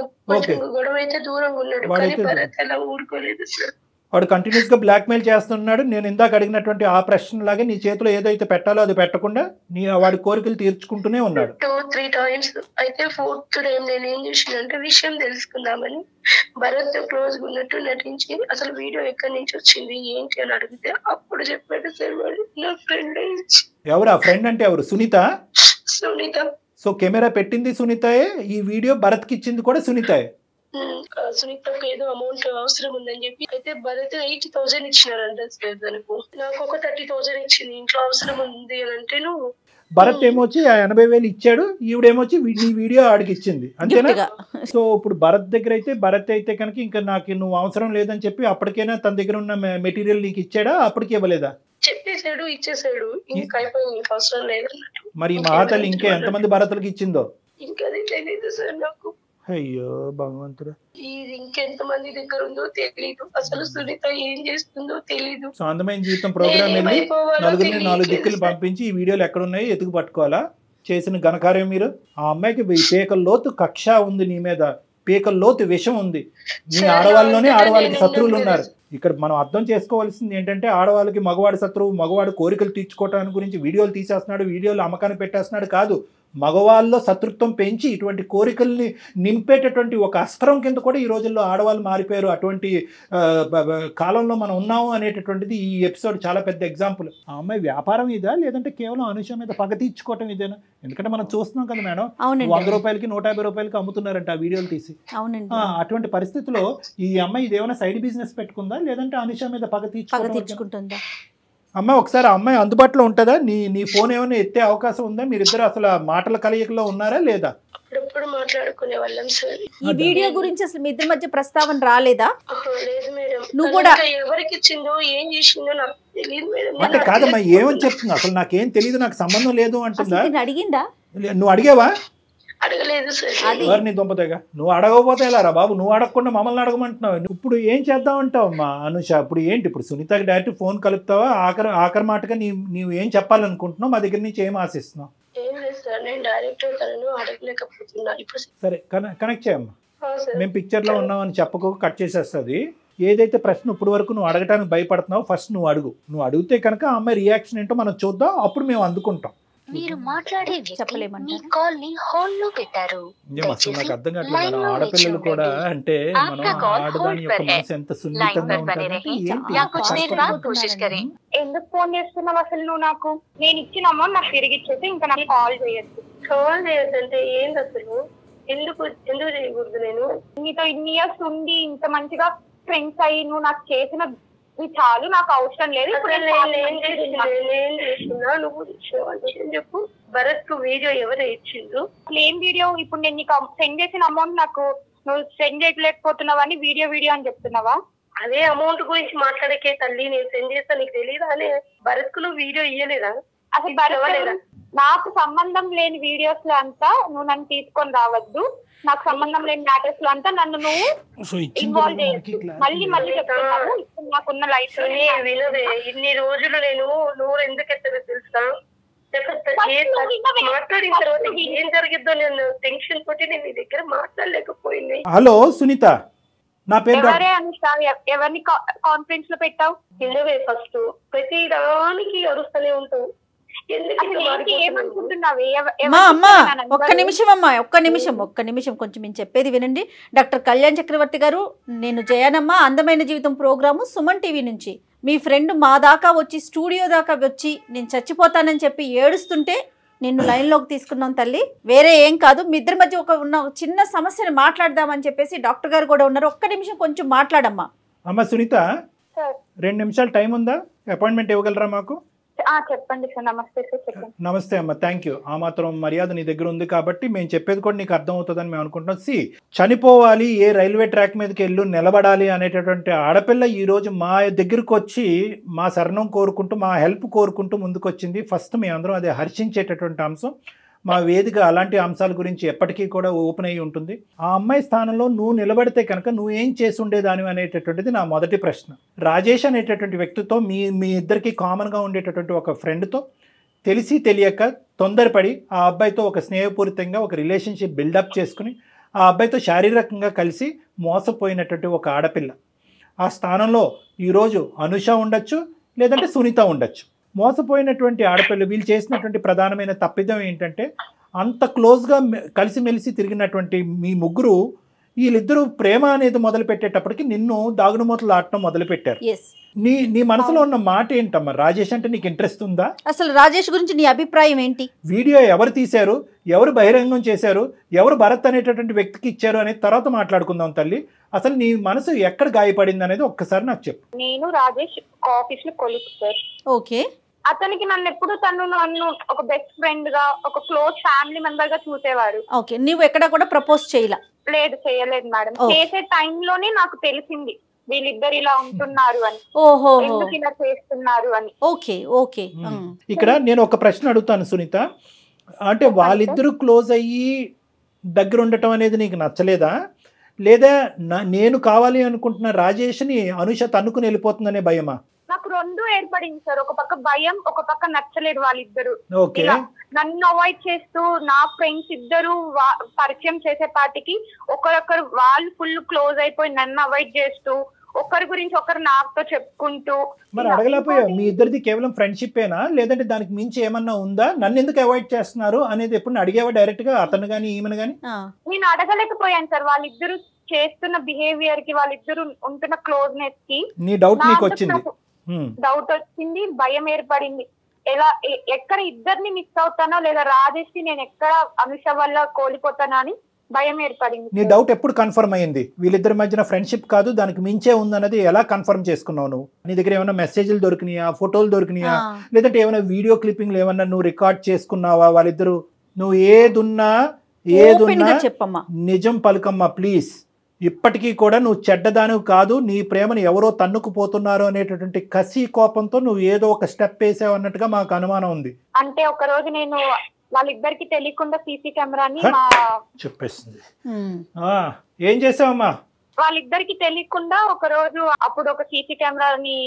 గొడవ అయితే దూరంగా ఉన్నాడు, కానీ భరత్ అలా ఊరుకోలేదు సార్. వాడు కంటిన్యూస్ గా బ్లాక్ మెయిల్ చేస్తున్నాడు. నేను ఇందాక అడిగినటువంటి ఆ ప్రశ్న లాగే నీ చేతిలో ఏదైతే పెట్టాలో అది పెట్టకుండా వాడి కోరికలు తీర్చుకుంటూనే ఉన్నాడు 2-3 times. అయితే 4th టైం నేను ఏం చేసినంటే, విషయం తెలుసుకుందామని భరత్ తో క్లోజ్ ఉన్నట్టు నటించి అసలు వీడియో ఎక్కడి నుంచి వచ్చింది ఏంటి అని అడిగితే అప్పుడు చెప్పాడు సార్ వాడు నా ఫ్రెండ్. ఎవరు ఆ ఫ్రెండ్ అంటే? ఎవరు? సునీత? సో కెమెరా పెట్టింది సునీతయే, ఈ వీడియో భరత్కి ఇచ్చింది కూడా సునీతయే. సునీతకు ఏదో అమౌంట్ అవసరం ఉందని చెప్పి అయితే భరత్ 80,000 ఇచ్చినారంట సార్. తనకు నాకు ఒక 30,000 ఇచ్చింది. ఇంట్లో అవసరం ఉంది అని అంటే భరత్ ఏమొచ్చి 80,000 ఇచ్చాడు, ఈవిడేమొచ్చి నీ వీడియో ఆడికి ఇచ్చింది, అంతేనా? సో ఇప్పుడు భరత్ దగ్గర అయితే భరత్ అయితే కనుక ఇంకా నాకు నువ్వు అవసరం లేదని చెప్పి అప్పటికైనా తన దగ్గర ఉన్న మెటీరియల్ నీకు ఇచ్చాడా, అప్పటికి ఇవ్వలేదా? చెప్పేసాడు, ఇచ్చేసాడు, ఇంకా అయిపోయింది, ఇంకా అవసరం లేదన్నట్టు. మరి మహాతల్లి ఇంకా ఎంతమంది భరతులకి ఇచ్చిందో ఇంకా అది తెలియదు సార్ నాకు. అయ్యో భగవంతుడా, ఇది ఇంకెంత మంది దగ్గర ఉందో తెలీదు, అసలు సునీత ఏం చేస్తుందో తెలీదు. సో అందమైన జీవితం ప్రోగ్రామ్ వెళ్ళి నలుగురిని 4 దిక్కులు పంపించి ఈ వీడియోలు ఎక్కడున్నాయో ఎతుకు పట్టుకోవాలా? చేసిన ఘనకార్యం మీరు. ఆ అమ్మాయికి పీకల లోతు కక్ష ఉంది నీ మీద, పీకల లోతు విషం ఉంది. నీ ఆడవాళ్ళలోనే ఆడవాళ్ళకి శత్రువులు ఉన్నారు. ఇక్కడ మనం అర్థం చేసుకోవాల్సింది ఏంటంటే ఆడవాళ్ళకి మగవాడి శత్రువు, మగవాడు కోరికలు తీర్చుకోవటానికి గురించి వీడియోలు తీసేస్తున్నాడు, వీడియోలు అమ్మకాన్ని పెట్టేస్తున్నాడు కాదు, మగవాళ్ళలో శత్రుత్వం పెంచి ఇటువంటి కోరికల్ని నింపేటటువంటి ఒక అస్త్రం కింద కూడా ఈ రోజుల్లో ఆడవాళ్ళు మారిపోయారు. అటువంటి కాలంలో మనం ఉన్నాము అనేటటువంటిది ఈ ఎపిసోడ్ చాలా పెద్ద ఎగ్జాంపుల్. ఆ అమ్మాయి వ్యాపారం ఇదా లేదంటే కేవలం అనుష మీద పగ తీర్చుకోవటం ఇదేనా? ఎందుకంటే మనం చూస్తున్నాం కదా మేడం, 100 రూపాయలకి 150 రూపాయలకి అమ్ముతున్నారంట ఆ వీడియోలు తీసి. అటువంటి పరిస్థితిలో ఈ అమ్మాయి ఇదేమైనా సైడ్ బిజినెస్ పెట్టుకుందా లేదంటే అనుష మీద పగ తీర్చుకుంటుందా? అమ్మాయి ఒకసారి అమ్మాయి అందుబాటులో ఉంటుందా? నీ ఫోన్ ఏమైనా ఎత్తే అవకాశం ఉందా? మీరిద్దరు అసలు మాటల కలయికలో ఉన్నారా లేదా? అప్పుడప్పుడు మాట్లాడుకునే వాళ్ళం సార్. ఈ వీడియో గురించి అసలు మీ ఇద్దరి మధ్య ప్రస్తావన రాలేదా? లేదు మేడం. నువ్వు కూడా ఎవరికి ఇచ్చిందో ఏం చేసిందో నాకు తెలియదు మేడం. అంటే కాదమ్మా, ఏమని చెప్తున్నా? అసలు నాకేం తెలియదు, నాకు సంబంధం లేదు అంటుందా? అడిగిందా? నువ్వు అడిగావా? అడగలేదు సార్. ఎవరిని దొంపతేగా నువ్వు అడగకపోతే ఎలా రా బాబు? నువ్వు అడగకుండా మమ్మల్ని అడగమంటున్నావు. ఇప్పుడు ఏం చేద్దామంటావు అమ్మా అనుష? ఇప్పుడు ఏంటి, ఇప్పుడు సునీతకి డైరెక్ట్ ఫోన్ కలుపుతావా? ఆఖరి మాటగా నీవు ఏం చెప్పాలనుకుంటున్నావు? మా దగ్గర నుంచి ఏం ఆశిస్తున్నావు? ఏం లేదు సార్, నేను డైరెక్ట్ తనను అడగలేకపోతున్నా ఇప్పుడు. సరే కనెక్ట్ చేయమ్మా. మేము పిక్చర్లో ఉన్నామని చెప్పకు, కట్ చేసేస్తుంది. ఏదైతే ప్రశ్న ఇప్పుడు వరకు నువ్వు అడగటానికి భయపడుతున్నావు ఫస్ట్ నువ్వు అడుగు. నువ్వు అడిగితే కనుక ఆ అమ్మాయి రియాక్షన్ ఏంటో మనం చూద్దాం, అప్పుడు మేము అందుకుంటాం. మీరు మాట్లాడే వ్యక్తి మీ కాల్ ని హోల్డ్ లో పెట్టారు. అసలు నాకు అర్థం కావట్లేదు. ఆడపిల్లలు కూడా అంటే మనం ఆడదాని యొక్క మనసు ఎంత సున్నితంగా ఉంటుంది. ఎందుకు ఫోన్ చేస్తున్నావు అసలు నువ్వు? నాకు నేను ఇచ్చిన అమౌంట్ నాకు తిరిగి ఇచ్చేసి ఇంకా నాకు కాల్ చేయొద్దు. కాల్ చేయొద్దంటే ఏంది అసలు? ఎందుకు చేయకూడదు? నేను నీతో ఇన్ని ఇయర్స్ ఉండి ఇంత మంచిగా ఫ్రెండ్స్ అయ్యి నువ్వు నాకు చేసిన చాలు, నాకు అవసరం లేదు. నువ్వు చెప్పు, భరత్ కు వీడియో ఎవరు ఇచ్చిండు? ఏం వీడియో? ఇప్పుడు నేను నీకు సెండ్ చేసిన అమౌంట్ నాకు నువ్వు సెండ్ చేయలేకపోతున్నావా అని వీడియో అని చెప్తున్నావా? అదే అమౌంట్ గురించి మాట్లాడకే తల్లి, నేను సెండ్ చేస్తా నీకు తెలియదా అని. భరత్ కు నువ్వు వీడియో ఇయ్యలేదా? అసలు భరత్ నాకు సంబంధం లేని వీడియోస్ లో అంతా నువ్వు నన్ను తీసుకొని రావద్దు. నాకు సంబంధం లేని మ్యాటర్స్ లో అంతా నన్ను నువ్వు ఇన్వాల్వ్ చేయొచ్చు. మళ్ళీ చెప్తున్నాను, నాకున్న లైఫ్ వినవే. ఇన్ని రోజులు నేను నోరు ఎందుకు ఎత్తలేదు తెలుసా? మాట్లాడిన తర్వాత ఏం జరిగిద్దో నేను టెన్షన్ తోటి నేను నీ దగ్గర మాట్లాడలేకపోయింది. హలో సునీత, నా పేరు ఎవరిని కాన్ఫరెన్స్ లో పెట్టావు? వినవే, ఫస్ట్ ప్రతి దానికి అరుస్తూనే ఉంటావు. ఒక్క నిమిషం కొంచెం నేను చెప్పేది వినండి. డాక్టర్ కళ్యాణ్ చక్రవర్తి గారు, నేను జయనమ్మ అందమైన జీవితం ప్రోగ్రాము సుమన్ టీవీ నుంచి. మీ ఫ్రెండ్ మా దాకా వచ్చి స్టూడియో దాకా వచ్చి నేను చచ్చిపోతానని చెప్పి ఏడుస్తుంటే నిన్ను లైన్లోకి తీసుకున్నాం తల్లి, వేరే ఏం కాదు. మీ ఇద్దరి మధ్య ఉన్న చిన్న సమస్యను మాట్లాడదామని చెప్పేసి డాక్టర్ గారు కూడా ఉన్నారు. ఒక్క నిమిషం కొంచెం మాట్లాడమ్మా. అమ్మ సునీత, 2 నిమిషాలు టైం ఉందా? అపాయింట్మెంట్ ఇవ్వగలరా మాకు? చెప్పండి సార్. నమస్తే సార్, చెప్పండి. నమస్తే అమ్మ, థ్యాంక్ యూ. ఆ మాత్రం మర్యాద నీ దగ్గర ఉంది కాబట్టి మేము చెప్పేది కూడా నీకు అర్థం అవుతుందని మేము అనుకుంటున్నాం. చనిపోవాలి, ఏ రైల్వే ట్రాక్ మీదకి వెళ్ళు నిలబడాలి అనేటటువంటి ఆడపిల్ల ఈరోజు మా దగ్గరకు వచ్చి మా శరణం కోరుకుంటూ మా హెల్ప్ కోరుకుంటూ ముందుకొచ్చింది. ఫస్ట్ మేమందరం అదే హర్షించేటటువంటి అంశం. మా వేదిక అలాంటి అంశాల గురించి ఎప్పటికీ కూడా ఓపెన్ అయ్యి ఉంటుంది. ఆ అమ్మాయి స్థానంలో నువ్వు నిలబడితే కనుక నువ్వు ఏం చేసి ఉండేదాని అనేటటువంటిది నా మొదటి ప్రశ్న. రాజేష్ అనేటటువంటి వ్యక్తితో మీ ఇద్దరికి కామన్గా ఉండేటటువంటి ఒక ఫ్రెండ్తో తెలిసి తెలియక తొందరపడి ఆ అబ్బాయితో ఒక స్నేహపూరితంగా ఒక రిలేషన్షిప్ బిల్డప్ చేసుకుని ఆ అబ్బాయితో శారీరకంగా కలిసి మోసపోయినటువంటి ఒక ఆడపిల్ల. ఆ స్థానంలో ఈరోజు అనుష ఉండొచ్చు, లేదంటే సునీత ఉండొచ్చు. మోసపోయినటువంటి ఆడపిల్ల వీళ్ళు చేసినటువంటి ప్రధానమైన తప్పిదం ఏంటంటే అంత క్లోజ్గా కలిసిమెలిసి తిరిగినటువంటి మీ ముగ్గురు వీళ్ళిద్దరూ ప్రేమ అనేది మొదలు పెట్టేటప్పటికి నిన్ను దాగుడుమూతలు ఆడటం మొదలు పెట్టారు. నీ మనసులో ఉన్న మాట ఏంటమ్మా? రాజేష్ అంటే నీకు ఇంట్రెస్ట్ ఉందా? అసలు రాజేష్ గురించి నీ అభిప్రాయం ఏంటి? వీడియో ఎవరు తీశారు, ఎవరు బహిరంగం చేశారు, ఎవరు భరత్ అనేటటువంటి వ్యక్తికి ఇచ్చారు అనేది తర్వాత మాట్లాడుకుందాం తల్లి. అసలు నీ మనసు ఎక్కడ గాయపడింది అనేది ఒక్కసారి నాకు చెప్పు. నేను రాజేష్ ఆఫీస్ లో కొలీగ్ సార్. ఓకే. అతనికి నన్ను ఒక బెస్ట్ ఫ్రెండ్ గా, ఒక క్లోజ్ ఫ్యామిలీ మెంబర్ గా చూసేవాడు. ఓకే. నువ్వు ఎక్కడ కూడా ప్రపోజ్ చేయలా? లేదు, చేయలేదు మేడం. చేసే టైంలోనే నాకు తెలిసింది వీళ్ళిద్దరు ఇలా ఉంటున్నారు అని, ఎందుకు ఇలా చేస్తున్నారు అని. Okay okay. ఇక్కడ నేను ఒక ప్రశ్న అడుగుతాను సునీత, అంటే వాళ్ళిద్దరూ క్లోజ్ అయ్యి దగ్గర ఉండటం అనేది నీకు నచ్చలేదా, లేదా నేను కావాలి అనుకుంటున్న రాజేష్ని అనుష తన్నుకుని వెళ్ళిపోతుందనే భయమా? నాకు రెండు ఏర్పడింది సార్. ఒక పక్క భయం, ఒక పక్క నచ్చలేదు వాళ్ళిద్దరు. ఓకే. నన్ను అవాయిడ్ చేస్తూ నా ఫ్రెండ్స్ ఇద్దరు పరిచయం చేసే పాటికి ఒకరొకరు వాళ్ళు ఫుల్ క్లోజ్ అయిపోయి నన్ను అవాయిడ్ చేస్తూ, ఒకరి గురించి ఒకరు నాతో చెప్పుకుంటూ. మరి అడగలేకపోయావు మీ ఇద్దరిది కేవలం ఫ్రెండ్షిప్ ఏనా, లేదంటే దానికి మించి ఏమన్నా ఉందా? నన్ను ఎందుకు అవాయిడ్ చేస్తున్నారు అనేది ఎప్పుడు అడిగేవా డైరెక్ట్ గా, అతను గానీ ఈమెను గానీ? నేను అడగలేకపోయాను సార్. వాళ్ళిద్దరు చేస్తున్న బిహేవియర్ కి, వాళ్ళిద్దరు ఉంటున్న క్లోజ్నెస్ కి నీ డౌట్ నీకు వచ్చింది? డౌట్ వచ్చింది, భయం ఏర్పడింది. ఎక్కడ ఇద్దరిని మిస్ అవుతానో, లేదా రాజేష్ కి నేను ఎక్కడ అనుష వల్ల కోల్పోతానో అని భయం ఏర్పడింది. నీ డౌట్ ఎప్పుడు కన్ఫర్మ్ అయ్యింది? వీళ్ళిద్దరి మధ్యన ఫ్రెండ్షిప్ కాదు దానికి మించే ఉందన్నది ఎలా కన్ఫర్మ్ చేసుకున్నావు నువ్వు? నీ దగ్గర ఏమైనా మెసేజ్లు దొరికినాయా, ఫోటోలు దొరికినాయా, లేదంటే ఏమైనా వీడియో క్లిప్పింగ్లు ఏమన్నా నువ్వు రికార్డ్ చేసుకున్నావా? వాళ్ళిద్దరు నువ్వు ఏదున్నా చెప్పమ్మా, నిజం పలుకమ్మా ప్లీజ్. ఇప్పటికీ కూడా నువ్వు చెడ్డదానివి కాదు, నీ ప్రేమను ఎవరో తన్నుకుపోతున్నారు అనేటటువంటి కసి కోపంతో నువ్వు ఏదో ఒక స్టెప్ వేసావు అన్నట్టుగా మాకు అనుమానం ఉంది. అంటే ఒక రోజు నేను వాళ్ళిద్దరికి తెలియకుండా సీసీ కెమెరాని చెప్పేస్తుంది. ఏం చేసావమ్మా? వాళ్ళిద్దరికి తెలియకుండా ఒక రోజు అప్పుడు ఒక సీసీ కెమెరాని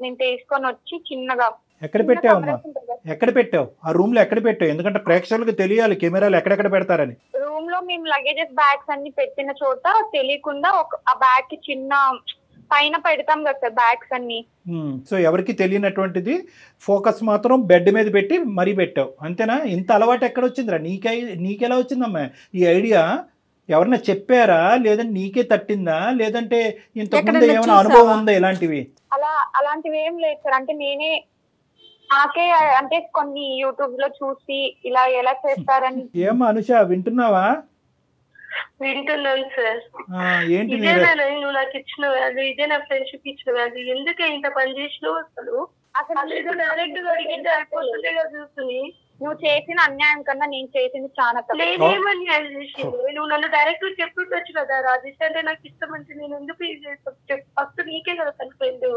నేను తీసుకొని వచ్చి చిన్నగా. ఎక్కడ పెట్టావమ్మా? ఎక్కడ పెట్టావు? ఆ రూమ్ లో ఎక్కడ పెట్టావు? ఎందుకంటే ప్రేక్షకులకు తెలియాలి కెమెరాలు ఎక్కడెక్కడ పెడతారని. రూమ్ లో మేము లగేజెస్ బ్యాగ్స్ అన్ని పెట్టిన చోట తెలియకుండా ఆ బ్యాగ్ కి చిన్న పైన పెడతాం కదా సార్ బ్యాగ్స్ అన్ని. సో ఎవరికి తెలియనటువంటిది ఫోకస్ మాత్రం బెడ్ మీద పెట్టి మరీ పెట్టావు అంతేనా? ఇంత అలవాటు ఎక్కడ వచ్చిందిరా నీకెలా వచ్చిందమ్మా ఈ ఐడియా? ఎవరన్నా చెప్పారా, లేదంటే నీకే తట్టిందా, లేదంటే ఇంతకుముందు ఏమైనా అనుభవం ఉందా ఇలాంటివి? అలాంటివి ఏం లేదు సార్. అంటే నేనే నాకే అంటే కొన్ని యూట్యూబ్ లో చూసి ఇలా ఎలా చేస్తారని. ఏమా అనుష వింటున్నావా? వింటున్నాను సార్. ఏంటి నువ్వు నాకు ఇచ్చిన వాల్యూ, ఇదే నా ఫ్రెండ్షిప్ ఇచ్చిన వాల్యూ. ఎందుకే ఇంత పని చేసినావు? అసలు డైరెక్ట్ గా అడిగింటే అయిపోతుందే కదా చూసుకుని. నువ్వు చేసిన అన్యాయం కన్నా నేను చేసింది చాలా నేనేమన్యాయం చేసింది? నువ్వు నన్ను డైరెక్ట్ చెప్పుకోవచ్చు కదా, రాజేష్ అంటే నాకు ఇష్టం అంటే నేను ఎందుకు ఇది చేస్తాను? ఫస్ట్ నీకే కదా తన ఫ్రెండ్.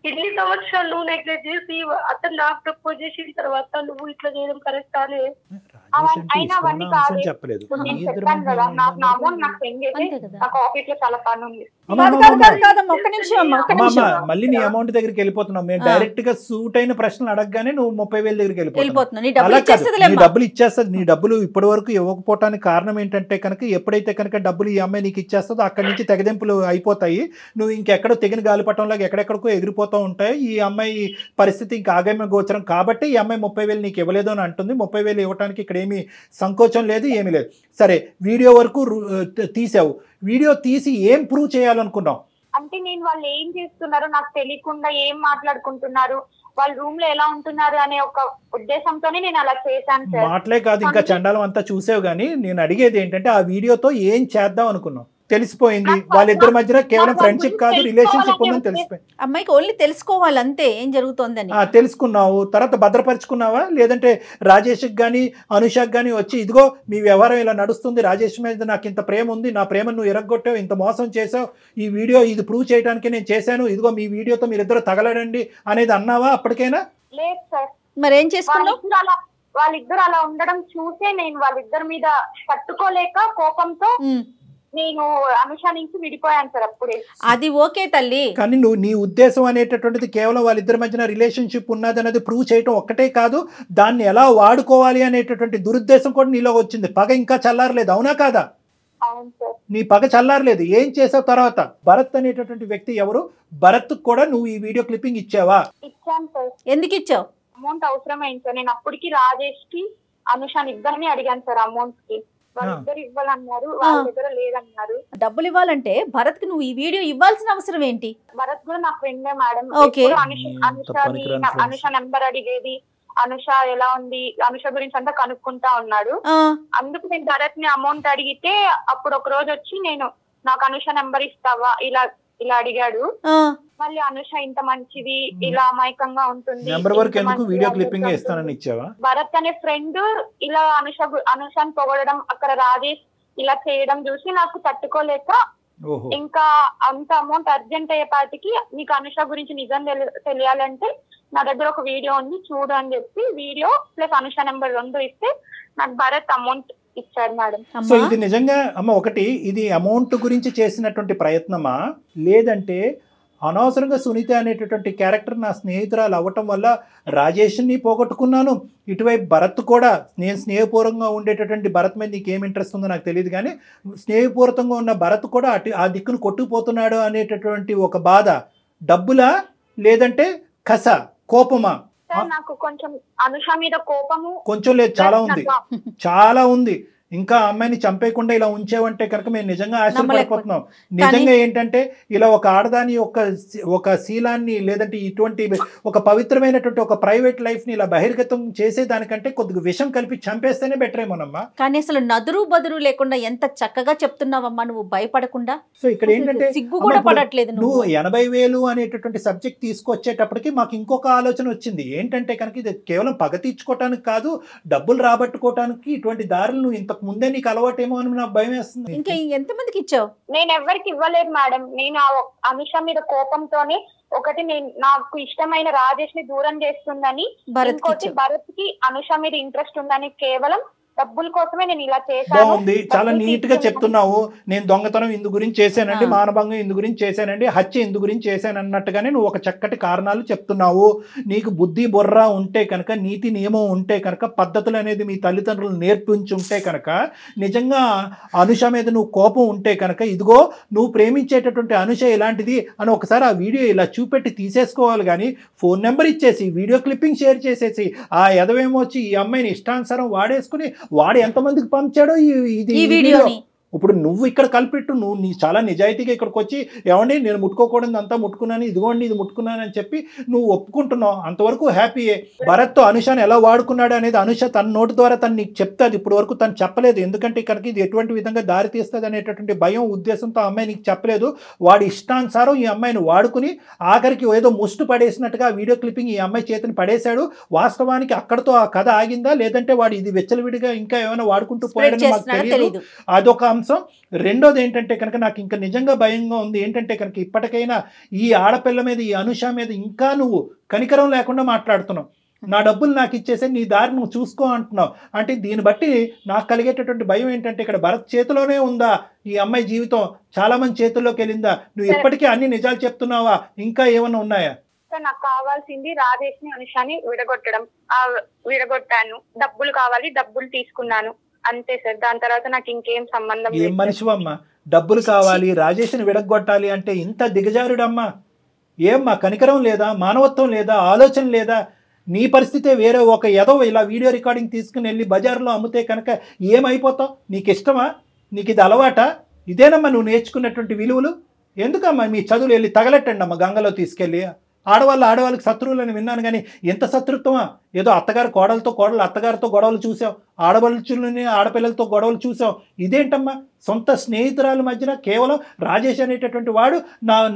ఇన్ని సంవత్సరాలు నువ్వు నెగ్లెక్ట్ చేసి అతను నాకు ప్రపోజ్ చేసిన తర్వాత నువ్వు ఇట్లా చేయడం కరెక్ట్ అని చెప్పలేదు. మళ్ళీ నీ అమౌంట్ దగ్గరికి వెళ్ళిపోతున్నావు. మేము డైరెక్ట్ గా సూట్ అయిన ప్రశ్నలు అడగగానే నువ్వు 30,000 దగ్గరికి వెళ్ళిపోతున్నావు. నీ డబ్బులు ఇచ్చేస్తుంది. నీ డబ్బులు ఇప్పటి వరకు ఇవ్వకపోవటానికి కారణం ఏంటంటే కనుక ఎప్పుడైతే కనుక డబ్బులు ఈ అమ్మాయి నీకు ఇచ్చేస్తుందో అక్కడి నుంచి తెగదెంపులు అయిపోతాయి. నువ్వు ఇంకెక్కడో తెగిన గాలిపటంలాగా ఎక్కడెక్కడికో ఎగిరిపోతూ ఉంటాయి. ఈ అమ్మాయి పరిస్థితి ఇంకా ఆగమ్య గోచరం కాబట్టి ఈ అమ్మాయి 30,000 నీకు ఇవ్వలేదు అని అంటుంది. 30,000 ఇవ్వడానికి ఇక్కడ ఏమీ సంకోచం లేదు, ఏమీ లేదు. సరే వీడియో వరకు తీసావు. వీడియో తీసి ఏం ప్రూవ్ చేయాలనుకున్నావు? అంటే నేను వాళ్ళు ఏం చేస్తున్నారో నాకు తెలియకుండా ఏం మాట్లాడుకుంటున్నారు, వాళ్ళ రూమ్ లో ఎలా ఉంటున్నారు అనే ఒక ఉద్దేశంతోనే నేను అలా చేశాను సార్. మాటలే కాదు ఇంకా చండాలం అంతా చూసావు. కానీ నేను అడిగేది ఏంటంటే ఆ వీడియోతో ఏం చేద్దాం అనుకున్నావు? తెలిసిపోయింది వాళ్ళిద్దరి మధ్యన కేవలం ఫ్రెండ్షిప్ కాదు రిలేషన్షిప్ ఉందని తెలిసిపోయింది. అమ్మాయికి ఓన్లీ తెలుసుకోవాలి అంతే ఏం జరుగుతోందని. తెలుసుకున్నావు, తర్వాత భద్రపరుచుకున్నావా? లేదంటే రాజేష్కి కానీ అనుషకి కానీ వచ్చి ఇదిగో మీ వ్యవహారం ఇలా నడుస్తుంది, రాజేష్ మీద నాకు ఇంత ప్రేమ ఉంది, నా ప్రేమ నువ్వు ఎరగొట్టావు, ఇంత మోసం చేసావు, ఈ వీడియో ఇది ప్రూవ్ చేయడానికి నేను చేశాను, ఇదిగో మీ వీడియోతో మీరిద్దరు తగలడండి అనేది అన్నావా అప్పటికైనా? లేదు సార్. మరేం చేసుకున్నావు? వాళ్ళిద్దరు అలా ఉండడం చూసే నేను వాళ్ళిద్దరి మీద తట్టుకోలేక కోపంతో నేను అనుష నుంచి విడిపోయాను సార్ అప్పుడే. అది ఓకే తల్లి, కానీ నువ్వు నీ ఉద్దేశం అనేటటువంటిది కేవలం వాళ్ళిద్దరి మధ్యన రిలేషన్షిప్ ఉన్నది అనేది ప్రూవ్ చేయటం ఒక్కటే కాదు, దాన్ని ఎలా వాడుకోవాలి అనేటటువంటి దురుద్దేశం కూడా నీలో వచ్చింది. పగ ఇంకా చల్లారలేదు, అవునా కాదా? నీ పగ చల్లారలేదు. ఏం చేసావు తర్వాత? భరత్ అనేటటువంటి వ్యక్తి ఎవరు? భరత్ కూడా నువ్వు ఈ వీడియో క్లిప్పింగ్ ఇచ్చావా? ఇచ్చాను సార్. ఎందుకు ఇచ్చావు? అమౌంట్ అవసరమైంది సార్. నేను అప్పటికి రాజేష్ కి అనుషాని ఇద్దరిని అడిగాను సార్ అమౌంట్ కి. వాళ్ళిద్దరు ఇవ్వాలన్నారు, వాళ్ళ దగ్గర లేదన్నారు. డబ్బులు ఇవ్వాలంటే భరత్ కి నువ్వు ఈ వీడియో ఇవ్వాల్సిన అవసరం ఏంటి? భరత్ కూడా నా ఫ్రెండే మేడం. ఓకే. అనుష నెంబర్ అడిగేది, అనుష ఎలా ఉంది, అనుష గురించి అంతా కనుక్కుంటా ఉన్నాడు. అందుకు నేను భరత్ ని అమౌంట్ అడిగితే అప్పుడు ఒక రోజు వచ్చి నాకు అనుష నెంబర్ ఇస్తావా ఇలా ఇలా అడిగాడు. మళ్ళీ అనుష ఇంత మంచిది, ఇలా అమాయకంగా ఉంటుంది, భరత్ అనే ఫ్రెండ్ ఇలా అనుషాన్ని పొగడడం, అక్కడ రాజేష్ ఇలా చేయడం చూసి నాకు తట్టుకోలేక ఇంకా అంత అమౌంట్ అర్జెంట్ అయ్యేపాటికి నీకు అనుష గురించి నిజం తెలియాలంటే నా దగ్గర ఒక వీడియో ఉంది చూడు అని చెప్పి వీడియో ప్లస్ అనుష నెంబర్ 2 ఇస్తే నాకు భరత్ అమౌంట్ ఇచ్చాడు మేడం. సో ఇది నిజంగా అమ్మ ఒకటి, ఇది అమౌంట్ గురించి చేసినటువంటి ప్రయత్నమా, లేదంటే అనవసరంగా సునీత అనేటటువంటి క్యారెక్టర్ నా స్నేహితురాలు అవ్వటం వల్ల రాజేష్ని పోగొట్టుకున్నాను, ఇటువైపు భరత్ కూడా నేను స్నేహపూర్వకంగా ఉండేటటువంటి భరత్ మీద నీకేం ఇంట్రెస్ట్ ఉందో నాకు తెలియదు కానీ స్నేహపూర్వకంగా ఉన్న భరత్ కూడా ఆ దిక్కును కొట్టుకుపోతున్నాడు అనేటటువంటి ఒక బాధ, డబ్బులా లేదంటే కస కోపమా? నాకు కొంచెం అనుష మీద కోపము కొంచెం లేదు, చాలా ఉంది, చాలా ఉంది. ఇంకా అమ్మాయిని చంపేయకుండా ఇలా ఉంచేవంటే కనుక మేము నిజంగా ఆశ్చర్యపడిపోతున్నాం. నిజంగా ఏంటంటే ఇలా ఒక ఆడదాని ఒక శీలాన్ని లేదంటే ఇటువంటి ఒక పవిత్రమైనటువంటి ఒక ప్రైవేట్ లైఫ్ ని ఇలా బహిర్గతం చేసేదానికంటే కొద్దిగా విషం కలిపి చంపేస్తేనే బెటర్ ఏమోనమ్మా. కానీ అసలు నదురు బదురు లేకుండా ఎంత చక్కగా చెప్తున్నావమ్మా నువ్వు, భయపడకుండా. సో ఇక్కడ ఏంటంటే సిగ్గు కూడా పడట్లేదు. నువ్వు 80,000 అనేటటువంటి సబ్జెక్ట్ తీసుకొచ్చేటప్పటికి మాకు ఇంకొక ఆలోచన వచ్చింది. ఏంటంటే కనుక ఇది కేవలం పగ తీర్చుకోవటానికి కాదు, డబ్బులు రాబట్టుకోవటానికి ఇటువంటి దారులు నువ్వు ఇంత ముందే నీకు అలవాటేమో అని నాకు భయం వేస్తుంది. ఇంకా ఎంతమందికి ఇచ్చావు? నేను ఎవరికి ఇవ్వలేదు మేడం. నేను అనుష మీద కోపంతోనే ఒకటి నాకు ఇష్టమైన రాజేష్ ని దూరం చేస్తుందని, ఇంకోటి భరత్ కి అనుష మీద ఇంట్రెస్ట్ ఉందని కేవలం డబ్బుల కోసమే నేను ఇలా చేశాను. బాగుంది, చాలా నీట్ గా చెప్తున్నావు. నేను దొంగతనం ఇందు గురించి చేశానండి, మానభంగం ఇందు గురించి చేశానండి, హత్య ఇందు గురించి చేశాను అన్నట్టుగానే నువ్వు ఒక చక్కటి కారణాలు చెప్తున్నావు. నీకు బుద్ధి బుర్ర ఉంటే కనుక, నీతి నియమం ఉంటే కనుక, పద్ధతులు అనేది మీ తల్లిదండ్రులు నేర్పించి ఉంటే కనుక, నిజంగా అనుష మీద నువ్వు కోపం ఉంటే కనుక, ఇదిగో నువ్వు ప్రేమించేటటువంటి అనుష ఇలాంటిది అని ఒకసారి ఆ వీడియో ఇలా చూపెట్టి తీసేసుకోవాలి. కానీ ఫోన్ నెంబర్ ఇచ్చేసి వీడియో క్లిప్పింగ్ షేర్ చేసేసి ఆ ఎదవేమో వచ్చి ఈ అమ్మాయిని ఇష్టానుసారం వాడేసుకుని వాడు ఎంతమందికి పంచాడో ఈ వీడియోని. ఇప్పుడు నువ్వు ఇక్కడ కలిపెట్టు, నువ్వు చాలా నిజాయితీగా ఇక్కడికి వచ్చి ఏమండి నేను ముట్టుకోకూడదు అంతా ముట్టుకున్నాను, ఇదిగోండి ఇది ముట్టుకున్నాను అని చెప్పి నువ్వు ఒప్పుకుంటున్నావు, అంతవరకు హ్యాపీయే. భరత్తో అనుషాను ఎలా వాడుకున్నాడు అనేది అనుష తన నోటి ద్వారా తను నీకు చెప్తాది. ఇప్పుడు వరకు తను చెప్పలేదు, ఎందుకంటే ఇక్కడికి ఇది ఎటువంటి విధంగా దారి తీస్తుంది అనేటటువంటి భయం ఉద్దేశంతో అమ్మాయి నీకు చెప్పలేదు. వాడి ఇష్టానుసారం ఈ అమ్మాయిని వాడుకుని ఆఖరికి ఏదో ముష్టి పడేసినట్టుగా వీడియో క్లిప్పింగ్ ఈ అమ్మాయి చేతిని పడేశాడు. వాస్తవానికి అక్కడతో ఆ కథ ఆగిందా, లేదంటే వాడు ఇది వెచ్చలవిడిగా ఇంకా ఏమైనా వాడుకుంటూ పోయాడని మాకు తెలియదు. అదొక అంశం. రెండోది ఏంటంటే కనుక నాకు ఇంకా నిజంగా భయంగా ఉంది. ఏంటంటే కనుక ఇప్పటికైనా ఈ ఆడపిల్ల మీద, ఈ అనుష మీద ఇంకా నువ్వు కనికరం లేకుండా మాట్లాడుతున్నావు. నా డబ్బులు నాకు ఇచ్చేసే నీ దారి నువ్వు చూసుకో అంటున్నావు. అంటే దీన్ని బట్టి నాకు కలిగేటటువంటి భయం ఏంటంటే ఇక్కడ భరత్ చేతిలోనే ఉందా ఈ అమ్మాయి జీవితం, చాలా మంది చేతుల్లోకి వెళ్ళిందా? నువ్వు ఇప్పటికీ అన్ని నిజాలు చెప్తున్నావా, ఇంకా ఏమన్నా ఉన్నాయా? నాకు కావాల్సింది రాజేష్ ని అనుషాని విడగొట్టాను, డబ్బులు కావాలి, డబ్బులు తీసుకున్నాను, అంతే సార్. దాని తర్వాత నాకు ఇంకేం సంబంధం. ఏం మనిషివమ్మా, డబ్బులు కావాలి రాజేష్ని విడగొట్టాలి అంటే ఇంత దిగజారుడమ్మా? ఏమ్మా కనికరం లేదా, మానవత్వం లేదా, ఆలోచన లేదా? నీ పరిస్థితే వేరే. ఒక ఎదో ఇలా వీడియో రికార్డింగ్ తీసుకుని వెళ్ళి బజార్లో అమ్మితే కనుక ఏమైపోతావు? నీకు ఇష్టమా? నీకు ఇది అలవాటా? ఇదేనమ్మా నువ్వు నేర్చుకున్నటువంటి విలువలు? ఎందుకమ్మా మీ చదువులు వెళ్ళి తగలెట్టండి అమ్మ గంగలో తీసుకెళ్ళి. ఆడవాళ్ళకి శత్రువులని విన్నాను కానీ ఎంత శత్రుత్వమా? ఏదో అత్తగారు కోడలు అత్తగారితో గొడవలు చూసాం, ఆడపడుచులని ఆడపిల్లలతో గొడవలు చూసాం. ఇదేంటమ్మా సొంత స్నేహితురాల మధ్యన కేవలం రాజేష్ అనేటటువంటి వాడు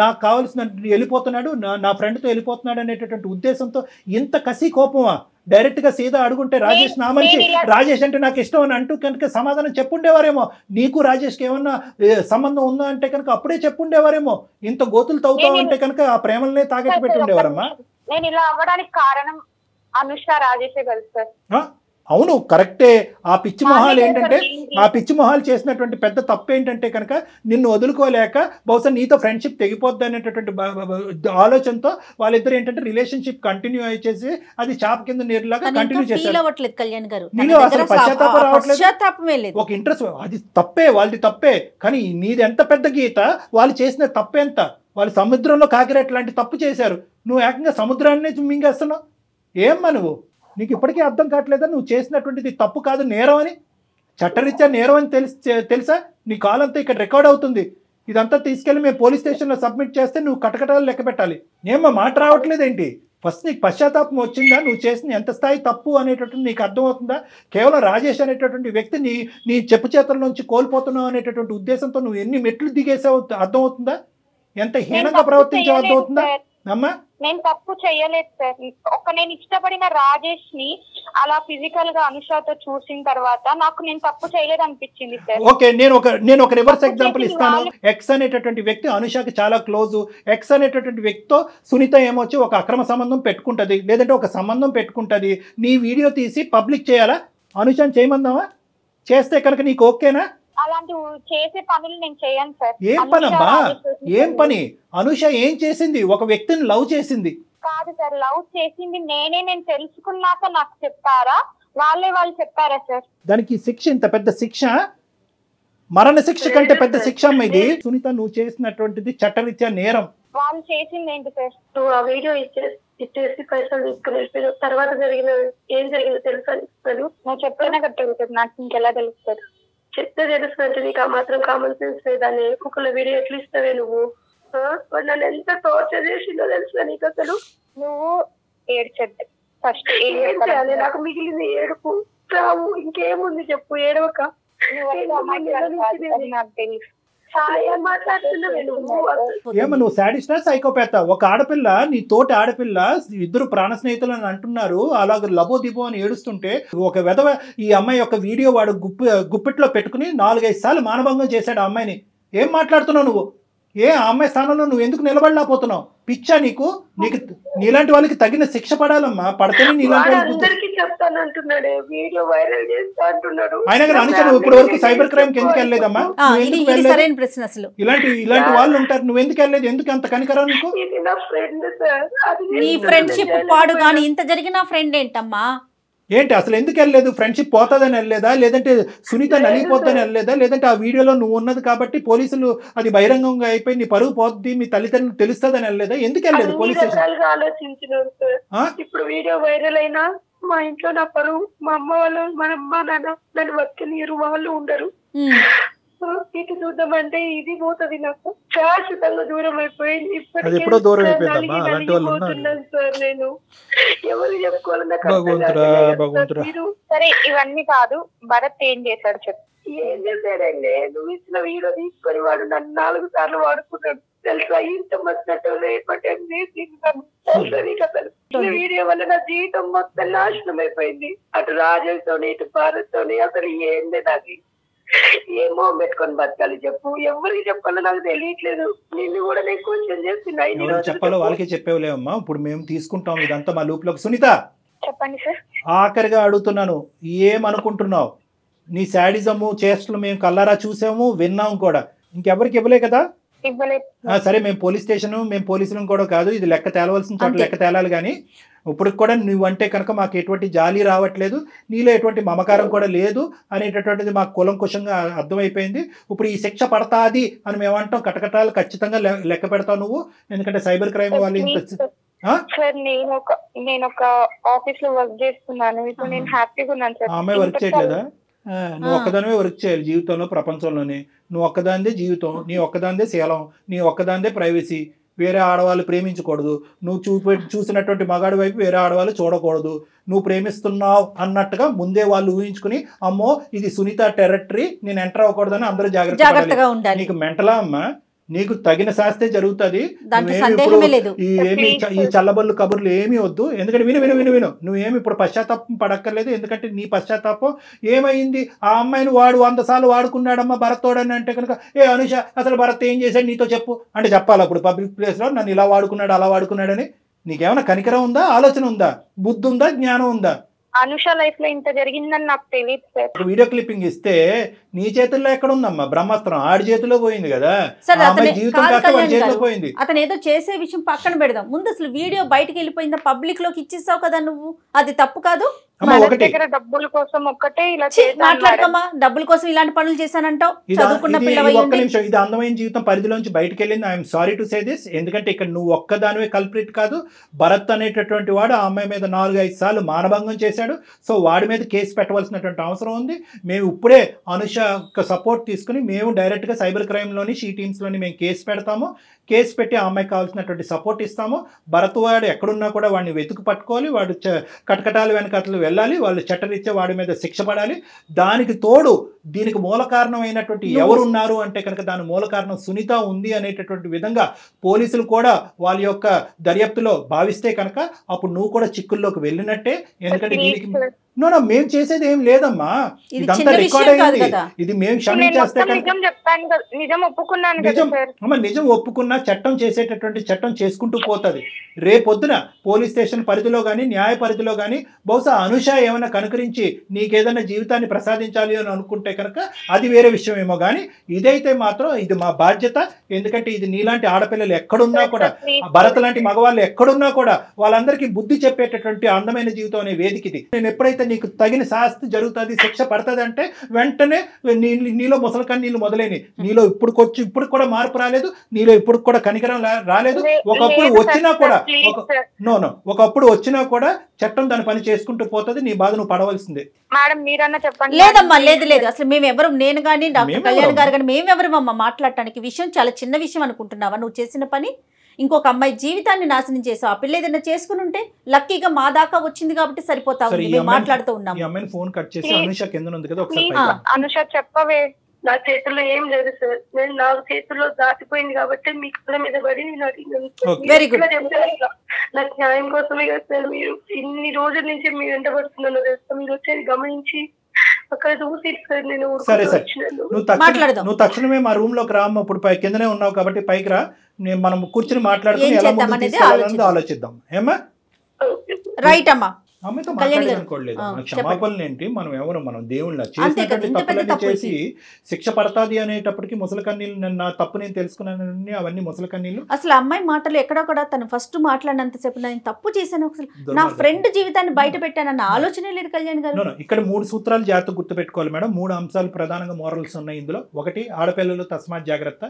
నాకు కావాల్సిన వెళ్ళిపోతున్నాడు, నా ఫ్రెండ్తో వెళ్ళిపోతున్నాడు అనేటటువంటి ఉద్దేశంతో ఇంత కసి కోపమా? డైరెక్ట్గా సీదా అడుగుంటే రాజేష్ నా మంచి, రాజేష్ అంటే నాకు ఇష్టం అని అంటూ కనుక సమాధానం చెప్పుండేవారేమో. నీకు రాజేష్కి ఏమన్నా సంబంధం ఉందా అంటే కనుక అప్పుడే చెప్పుండేవారేమో. ఇంత గోతులు తవ్వుతావు అంటే కనుక ఆ ప్రేమలనే తాగట్టు పెట్టి ఉండేవారమ్మా. నేను ఇలా అవ్వడానికి కారణం అనుష రాజేషే కదా సార్. అవును కరెక్టే. ఆ పిచ్చి మొహాలు ఏంటంటే, ఆ పిచ్చి మొహాలు చేసినటువంటి పెద్ద తప్పు ఏంటంటే కనుక నిన్ను వదులుకోలేక బహుశా నీతో ఫ్రెండ్షిప్ తెగిపోద్ది అనేటటువంటి ఆలోచనతో వాళ్ళిద్దరు ఏంటంటే రిలేషన్షిప్ కంటిన్యూ అయ్యేసి అది చాప కింద నీరులాగా కంటిన్యూ చేశారు. నీలో అసలు పశ్చాత్తాపం రావట్లేదు, ఒక ఇంట్రెస్ట్. అది తప్పే, వాళ్ళది తప్పే. కానీ నీది ఎంత పెద్ద గీత, వాళ్ళు చేసిన తప్పు ఎంత? వాళ్ళు సముద్రంలో కాకిరెట్ లాంటి తప్పు చేశారు, నువ్వు ఏకంగా సముద్రాన్నే మింగేస్తున్నావు. ఏమ్మా నువ్వు, నీకు ఇప్పటికీ అర్థం కావట్లేదా నువ్వు చేసినటువంటిది తప్పు కాదు, నేరం అని? చట్టరీత్యా నేరం అని తెలుసా? నీ కాల్ అంతా ఇక్కడ రికార్డ్ అవుతుంది. ఇదంతా తీసుకెళ్ళి మేము పోలీస్ స్టేషన్లో సబ్మిట్ చేస్తే నువ్వు కటకటాలు లెక్క పెట్టాలి. ఏమో మాట రావట్లేదేంటి? ఫస్ట్ నీకు పశ్చాత్తాపం వచ్చిందా? నువ్వు చేసిన ఎంత స్థాయి తప్పు అనేటటువంటి నీకు అర్థమవుతుందా? కేవలం రాజేష్ అనేటటువంటి వ్యక్తి నీ చెప్పు చేతుల నుంచి కోల్పోతున్నావు అనేటటువంటి ఉద్దేశంతో నువ్వు ఎన్ని మెట్లు దిగేసావు అర్థమవుతుందా? ఎంత హీనంగా ప్రవర్తించావు అర్థమవుతుందా అమ్మా? నేను తప్పు చేయలేదు సార్. నేను ఇష్టపడిన రాజేష్ ని అలా ఫిజికల్ గా అనుషాతో చూసిన తర్వాత నాకు నేను తప్పు చేయలేదు అనిపించింది సార్. ఓకే, నేను ఒక రివర్స్ ఎగ్జాంపుల్ ఇస్తాను. ఎక్స్ అనేటటువంటి వ్యక్తి అనుషాకి చాలా క్లోజ్. ఎక్స్ అనేటటువంటి వ్యక్తితో సునీత ఏమొచ్చి ఒక అక్రమ సంబంధం పెట్టుకుంటది, లేదంటే ఒక సంబంధం పెట్టుకుంటది. నీ వీడియో తీసి పబ్లిక్ చేయాలా? అనుషాని చేయమందావా? చేస్తే కనుక నీకు ఓకేనా? అలాంటి చేసే పనులు నేను చేయను సార్. ఏం పనమ్మా? ఏం పని? అనుష ఏం చేసింది? ఒక వ్యక్తిని లవ్ చేసింది కాదు సార్, లవ్ చేసింది నేను తెలుసుకున్నాక నాకు చెప్పారా, వాళ్ళు చెప్పారా సార్? దానికి శిక్ష ఇంత పెద్ద శిక్ష, మరణ శిక్ష కంటే పెద్ద శిక్ష అమ్మ ఇది. సునీత, నువ్వు చేసినటువంటిది చట్టరీత్యా నేరం. వాళ్ళు చేసింది ఏంటి సార్? నువ్వు ఆ వీడియో ఇచ్చేసి పైసలు తీసుకుని తర్వాత ఏం జరిగిందో తెలుసా? నువ్వు చెప్తేనే కట్టేది, నాకు ఇంకెలా తెలుస్తుంది? చెప్తే తెలుస్తుంటే నీకు ఆ మాత్రం కామన్ సెన్స్ లేదని ఒకళ్ళ వీడియో ఎట్లా ఇస్తావే నువ్వు? నన్ను ఎంత టార్చర్ చేసిందో తెలుసా నీకు? అసలు నువ్వు ఏడ్చద్దు ఫస్ట్. ఏం చేయాలి? నాకు మిగిలింది ఏడుపు, చావు, ఇంకేముంది చెప్పు? ఏడవక. నాకు తెలుసు. ఏమో నువ్వు సాడిస్టా సైకోపాతా? ఒక ఆడపిల్ల, నీ తోటి ఆడపిల్ల, ఇద్దరు ప్రాణ స్నేహితులు అని అంటున్నారు, అలాగ లబో దిబో అని ఏడుస్తుంటే ఒక వెధవ ఈ అమ్మాయి యొక్క వీడియో వాడు గుప్పిట్లో పెట్టుకుని 4-5 సార్లు మానభంగం చేశాడు ఆ అమ్మాయిని. ఏం మాట్లాడుతున్నావు నువ్వు? ఆ అమ్మాయి స్థానంలో నువ్వు ఎందుకు నిలబడలేకపోతున్నావు? పిచ్చా నీకు? నీలాంటి వాళ్ళకి తగిన శిక్ష పడాలమ్మా. పడితేనే నీలాంటి అందరికీ చెప్తాను అంటున్నాడు, వీడియో వైరల్ చేస్తా అంటున్నాడు. అయినా కానీ అనుష, నువ్వు ఇప్పటి వరకు సైబర్ క్రైమ్ కి ఎందుకు వెళ్ళలేదమ్మా? ఇలాంటి వాళ్ళు ఉంటారు, నువ్వు ఎందుకు వెళ్ళలేదు? ఎందుకు అంత కనికరం నీకు? ఇది నా ఫ్రెండ్ సార్. నీ ఫ్రెండ్షిప్ పాడు కానీ ఇంత జరిగిన ఫ్రెండ్ ఏంటమ్మా? ఏంటి అసలు ఎందుకు వెళ్ళలేదు? ఫ్రెండ్షిప్ పోతుందని వెళ్ళలేదా? లేదంటే సునీత నలిగిపోతుందని వెళ్ళలేదా? లేదంటే ఆ వీడియోలో నువ్వు ఉన్నది కాబట్టి పోలీసులు అది బహిరంగంగా అయిపోయి నీ పరువు పోతుంది, మీ తల్లిదండ్రులు తెలుస్తుందని వెళ్ళలేదా? ఎందుకు వెళ్ళలేదు పోలీస్ స్టేషన్? ఆలోచించినారు సార్. ఇప్పుడు వీడియో వైరల్ అయినా మా ఇంట్లో నా పరువు, మా అమ్మ వాళ్ళు, మా అమ్మ నాన్న నన్ను బతికనియరు, వాళ్ళు ఉండరు. ఇటు చూద్దామంటే ఇది పోతుంది, నాకు శాశ్వతంగా దూరం అయిపోయింది. ఇప్పటికే సార్ నేను ఎవరు చెప్పుకోవాలి? సరే ఇవన్నీ కాదు, భరత్ ఏం చేశాడు చెప్పు. ఏం చేశాడండి? నువ్వు ఇచ్చిన వీడియో తీసుకొని వాడు నన్ను 4 సార్లు వాడుకున్నాడు తెలుసా? ఇంత మచ్చినట్టు వీడియో వల్ల నా జీవితం మొత్తం నాశనం అయిపోయింది. అటు రాజేష్ తోని, ఇటు భారత్ తోని, అసలు ఏంది నాకు ఏమో పెట్టుకొని బతకాలి చెప్పు? ఎవరికి చెప్పాలో నాకు తెలియట్లేదు. నిన్ను కూడా నేను కొంచెం చేస్తున్నా, చెప్పాలో వాళ్ళకి చెప్పేవలేమమ్మా. ఇప్పుడు మేము తీసుకుంటాం ఇదంతా మా లూప్ లోకి. సునీత, చెప్పండి సార్. ఆఖరిగా అడుగుతున్నాను, ఏమనుకుంటున్నావు? నీ శాడిజము చేష్టలు మేము కల్లారా చూసాము, విన్నాము కూడా. ఇంకెవరికి ఇవ్వలే కదా? సరే, మేము పోలీస్ స్టేషన్, మేము పోలీసులను కూడా కాదు, ఇది లెక్క తేలవలసిన చోట లెక్క తేలాలి. కానీ ఇప్పుడు కూడా నువ్వంటే కనుక మాకు ఎటువంటి జాలి రావట్లేదు, నీలో ఎటువంటి మమకారం కూడా లేదు అనేటటువంటిది మాకు కులంకుశంగా అర్థమైపోయింది. ఇప్పుడు ఈ శిక్ష పడతాది అని మేము అంటాం, కటకటాలు ఖచ్చితంగా లెక్క పెడతావు నువ్వు. ఎందుకంటే సైబర్ క్రైమ్ వాళ్ళు ఇంత సార్ నేను ఒక ఆఫీస్ లో వర్క్ చేస్తున్నాను, ఇప్పుడు నేను హ్యాపీగా ఉన్నాను సార్. అమ్మాయి వర్క్ చేయట్లేదా? నువ్వు ఒక్కదానివే వర్క్ చేయాలి జీవితంలో, ప్రపంచంలోనే. నువ్వు ఒక్కదానిదే జీవితం, నీ ఒక్కదానిదే శీలం, నీ ఒక్కదానిదే ప్రైవసీ. వేరే ఆడవాళ్ళు ప్రేమించకూడదు, నువ్వు చూసినటువంటి మగాడి వైపు వేరే ఆడవాళ్ళు చూడకూడదు. నువ్వు ప్రేమిస్తున్నావు అన్నట్టుగా ముందే వాళ్ళు ఊహించుకుని, అమ్మో ఇది సునీత టెరిటరీ, నేను ఎంటర్ అవ్వకూడదని అందరూ జాగ్రత్తగా ఉండాలి. నీకు మెంటలా అమ్మా? నీకు తగిన శాస్తే జరుగుతుంది. ఈ చల్లబల్లు కబుర్లు ఏమీ వద్దు. ఎందుకంటే విను విను విను విను నువ్వేమి ఇప్పుడు పశ్చాత్తాపం పడక్కర్లేదు. ఎందుకంటే నీ పశ్చాత్తాపం ఏమైంది? ఆ అమ్మాయిని వాడు 100 సార్లు వాడుకున్నాడమ్మా భరత్తోడని అంటే కనుక, అనుష అసలు భరత్ ఏం చేశాడు నీతో చెప్పు అంటే చెప్పాలి. అప్పుడు పబ్లిక్ ప్లేస్లో నన్ను ఇలా వాడుకున్నాడు, అలా వాడుకున్నాడని. నీకేమైనా కనికరం ఉందా? ఆలోచన ఉందా? బుద్ధి ఉందా? జ్ఞానం ఉందా? అనుష లైఫ్ లో ఇంత జరిగిందని నాకు తెలియదు సార్. వీడియో క్లిప్పింగ్ ఇస్తే నీ చేతుల్లో ఎక్కడ ఉందమ్మా? బ్రహ్మాస్త్రం ఆడి చేతిలో పోయింది కదా, జీవితం చేతిలో పోయింది. అతను ఏదో చేసే విషయం పక్కన పెడదాం, ముందు అసలు వీడియో బయటకు వెళ్ళిపోయిందా, పబ్లిక్ లోకి ఇచ్చేస్తావు కదా నువ్వు, అది తప్పు కాదు. దగ్గర డబ్బుల కోసం ఒక్కటే ఇలా మాట్లాడకమ్మా, డబ్బుల కోసం ఇలాంటి పనులు చేశానంటావు. చదువుకున్న ఒక్క నిమిషం, ఇది అందమైన జీవితం పరిధిలోంచి బయటకు వెళ్ళింది. I'm sorry to say this. ఎందుకంటే ఇక్కడ నువ్వు ఒక్కదానివే కల్ప్రిట్ కాదు. భరత్ అనేటటువంటి వాడు ఆ అమ్మాయి మీద 4-5 సార్లు మానభంగం చేశాడు. సో వాడి మీద కేసు పెట్టవలసినటువంటి అవసరం ఉంది. మేము ఇప్పుడే అనుష సపోర్ట్ తీసుకుని మేము డైరెక్ట్గా సైబర్ క్రైమ్లోని షీ టీమ్స్లోని మేము కేసు పెడతాము. కేసు పెట్టి ఆ అమ్మాయికి కావాల్సినటువంటి సపోర్ట్ ఇస్తాము. భరత్ వాడు ఎక్కడున్నా కూడా వాడిని వెతుకు పట్టుకోవాలి. వాడు కటకటాలు వెనకట్లు వెళ్ళాలి. వాళ్ళు చట్టరీత్యా వాడి మీద శిక్ష పడాలి. దానికి తోడు దీనికి మూల కారణమైనటువంటి ఎవరున్నారు అంటే కనుక దాని మూల కారణం సునీత ఉంది అనేటటువంటి విధంగా పోలీసులు కూడా వాళ్ళ యొక్క దర్యాప్తులో భావిస్తే కనుక అప్పుడు నువ్వు కూడా చిక్కుల్లోకి వెళ్ళినట్టే. ఎందుకంటే దీనికి మేము చేసేది ఏం లేదమ్మా, ఇదంతా రికార్డ్ అయింది. ఇది మేము క్షమించేస్తే నిజం ఒప్పుకున్నా చట్టం చేసేటటువంటి చట్టం చేసుకుంటూ పోతుంది. రేపొద్దున పోలీస్ స్టేషన్ పరిధిలో కానీ న్యాయ పరిధిలో కానీ బహుశా అనుష ఏమైనా కనుకరించి నీకేదైనా జీవితాన్ని ప్రసాదించాలి అని అనుకుంటే కనుక అది వేరే విషయం ఏమో. కానీ ఇదైతే మాత్రం ఇది మా బాధ్యత. ఎందుకంటే ఇది నీలాంటి ఆడపిల్లలు ఎక్కడున్నా కూడా, భరత్ లాంటి మగవాళ్ళు ఎక్కడున్నా కూడా వాళ్ళందరికీ బుద్ధి చెప్పేటటువంటి అందమైన జీవితం అనే వేదిక ఇది. నేను ఎప్పుడైతే నీకు తగిన శాస్తి జరుగుతుంది, శిక్ష పడుతుంది అంటే వెంటనే నీలో ముసలికని నీళ్ళు మొదలైనవి. నీలో ఇప్పుడు కూడా మార్పు రాలేదు. నీలో ఇప్పుడు కూడా కనికరం రాలేదు. ఒకప్పుడు వచ్చినా కూడా ఒకప్పుడు వచ్చినా కూడా చట్టం దాని పని చేసుకుంటూ పోతుంది. నీ బాధ నువ్వు పడవలసిందే. మేడం మీరన్నా చెప్పండి. లేదమ్మా, లేదు అసలు మేము ఎవరు, నేను కానీ డాక్టర్ కళ్యాణ్ గారు కానీ మేమెవరమ్మా మాట్లాడటానికి. విషయం చాలా చిన్న విషయం అనుకుంటున్నావా? నువ్వు చేసిన పని ఇంకొక అమ్మాయి జీవితాన్ని నాశనం చేసావు. ఆ పిల్ల ఏదైనా చేసుకుని ఉంటే లక్కీగా మా దాకా వచ్చింది కాబట్టి సరిపోతా ఉంది. మేము మాట్లాడుతూ ఉన్నాం. అనుష చెప్పవే. నా చేతుల్లో ఏం లేదు సార్. నేను నా చేతుల్లో దాటిపోయింది కాబట్టి మీ కళ్ళ మీద పడి నేను అడిగాను. నాకు న్యాయం కోసమే కదా సార్ మీరు ఇన్ని రోజుల నుంచి మీరు వెంట పడుతున్నాను తెలుసా. మీరు వచ్చేది గమనించి అక్కడ చూసి సార్ నేను నువ్వు తక్షణమే మా రూమ్ లోకి రామ్మ. ఇప్పుడు కిందనే ఉన్నావు కాబట్టి పైకి రా. మనం కూర్చుని మాట్లాడుకుని ఎలా ముందుకు తీసుకెళ్ళాలని ఆలోచిద్దాం. ఏమా? రైట్ అమ్మా. అమ్మతో మాట్లాడనుకోలేదు. క్షమాపణలు ఏంటి? మనం దేవుళ్ళ చేసినటువంటి తప్పులన్నీ చేసి శిక్ష పడతాది అనేటప్పటికి ముసలి కన్నీళ్ళు, నా తప్పు నేను తెలుసుకున్నానని అవన్నీ ముసలి కన్నీళ్ళు. అసలు అమ్మాయి మాటలు ఎక్కడ కూడా తను ఫస్ట్ మాట్లాడినంతసేపు నేను తప్పు చేశాను, నా ఫ్రెండ్ జీవితాన్ని బయట పెట్టానన్న ఆలోచనే లేదు కళ్యాణ్ గారు. ఇక్కడ 3 సూత్రాలు జాగ్రత్త గుర్తుపెట్టుకోవాలి మేడం. 3 అంశాలు ప్రధానంగా మోరల్స్ ఉన్నాయి ఇందులో. ఒకటి, ఆడపిల్లలు తస్మాత్ జాగ్రత్త.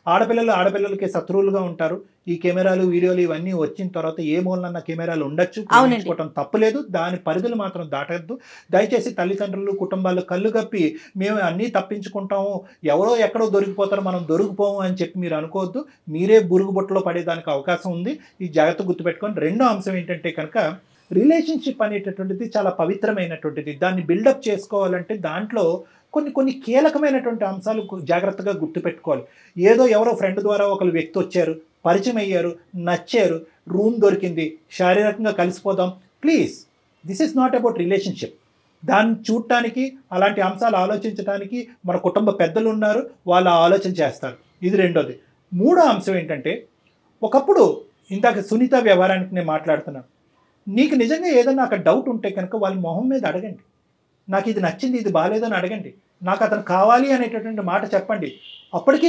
ఆడపిల్లలకి శత్రువులుగా ఉంటారు. ఈ కెమెరాలు వీడియోలు ఇవన్నీ వచ్చిన తర్వాత ఏ మూలనన్న కెమెరాలు ఉండొచ్చు, ప్రేమించుకోవటం తప్పులేదు. దాని పరిధులు మాత్రం దాటద్దు. దయచేసి తల్లిదండ్రులు, కుటుంబాలు కళ్ళు కప్పి మేము అన్నీ తప్పించుకుంటాము, ఎవరో ఎక్కడో దొరికిపోతారో మనం దొరికిపోము అని చెప్పి మీరు అనుకోవద్దు. మీరే బురుగు బొట్టలో పడేదానికి అవకాశం ఉంది. ఈ జాగ్రత్త గుర్తుపెట్టుకొని. రెండో అంశం ఏంటంటే కనుక రిలేషన్షిప్ అనేటటువంటిది చాలా పవిత్రమైనటువంటిది. దాన్ని బిల్డప్ చేసుకోవాలంటే దాంట్లో కొన్ని కీలకమైనటువంటి అంశాలు జాగ్రత్తగా గుర్తుపెట్టుకోవాలి. ఏదో ఎవరో ఫ్రెండ్ ద్వారా ఒకరు వ్యక్తి వచ్చారు, పరిచయం అయ్యారు, నచ్చారు, రూమ్ దొరికింది, శారీరకంగా కలిసిపోదాం. Please, this is not about relationship. దాన్ని చూడటానికి, అలాంటి అంశాలు ఆలోచించడానికి మన కుటుంబ పెద్దలు ఉన్నారు, వాళ్ళు ఆలోచన చేస్తారు. ఇది రెండోది. మూడో అంశం ఏంటంటే, ఒకప్పుడు ఇందాక సునీత వ్యవహారానికి నేను మాట్లాడుతున్నాను. నీకు నిజంగా ఏదైనా అక్కడ డౌట్ ఉంటే కనుక వాళ్ళ మొహం మీద అడగండి. నాకు ఇది నచ్చింది, ఇది బాగాలేదని అడగండి. నాకు అతను కావాలి అనేటటువంటి మాట చెప్పండి. అప్పటికీ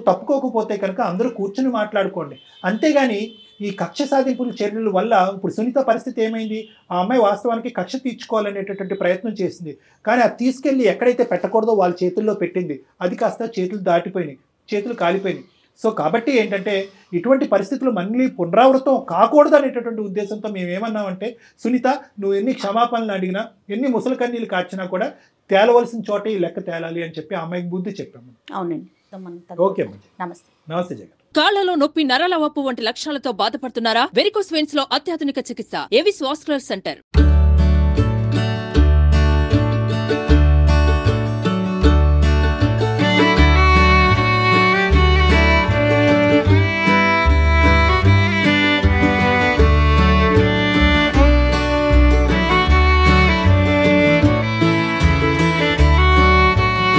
తప్పుకోకపోతే కనుక అందరూ కూర్చుని మాట్లాడుకోండి. అంతేగాని ఈ కక్ష సాధింపుల చర్యల వల్ల ఇప్పుడు సునీత పరిస్థితి ఏమైంది? ఆ అమ్మాయి వాస్తవానికి కక్ష తీర్చుకోవాలనేటటువంటి ప్రయత్నం చేసింది. కానీ అది తీసుకెళ్ళి ఎక్కడైతే పెట్టకూడదో వాళ్ళ చేతుల్లో పెట్టింది. అది కాస్త చేతులు దాటిపోయినాయి, చేతులు కాలిపోయినాయి. సో కాబట్టి ఏంటంటే ఇటువంటి పరిస్థితులు మళ్ళీ పునరావృతం కాకూడదు అనేటటువంటి ఉద్దేశంతో మేము ఏమన్నామంటే, సునీత నువ్వు ఎన్ని క్షమాపణలు అడిగినా, ఎన్ని ముసలి కన్నీళ్ళు కాచినా కూడా తేలవలసిన చోటే ఈ లెక్క తేలాలి అని చెప్పి అమ్మాయికి బుద్ధి చెప్పాము. అవునండి. ఓకే, నమస్తే జగన్. కాళ్లలో నొప్పి, నరాల వాపు వంటి లక్షణాలతో బాధపడుతున్నారా? వెరికోస్ వెయిన్స్ లో అత్యాధునిక చికిత్స ఏవిస్ వాస్కులర్ సెంటర్.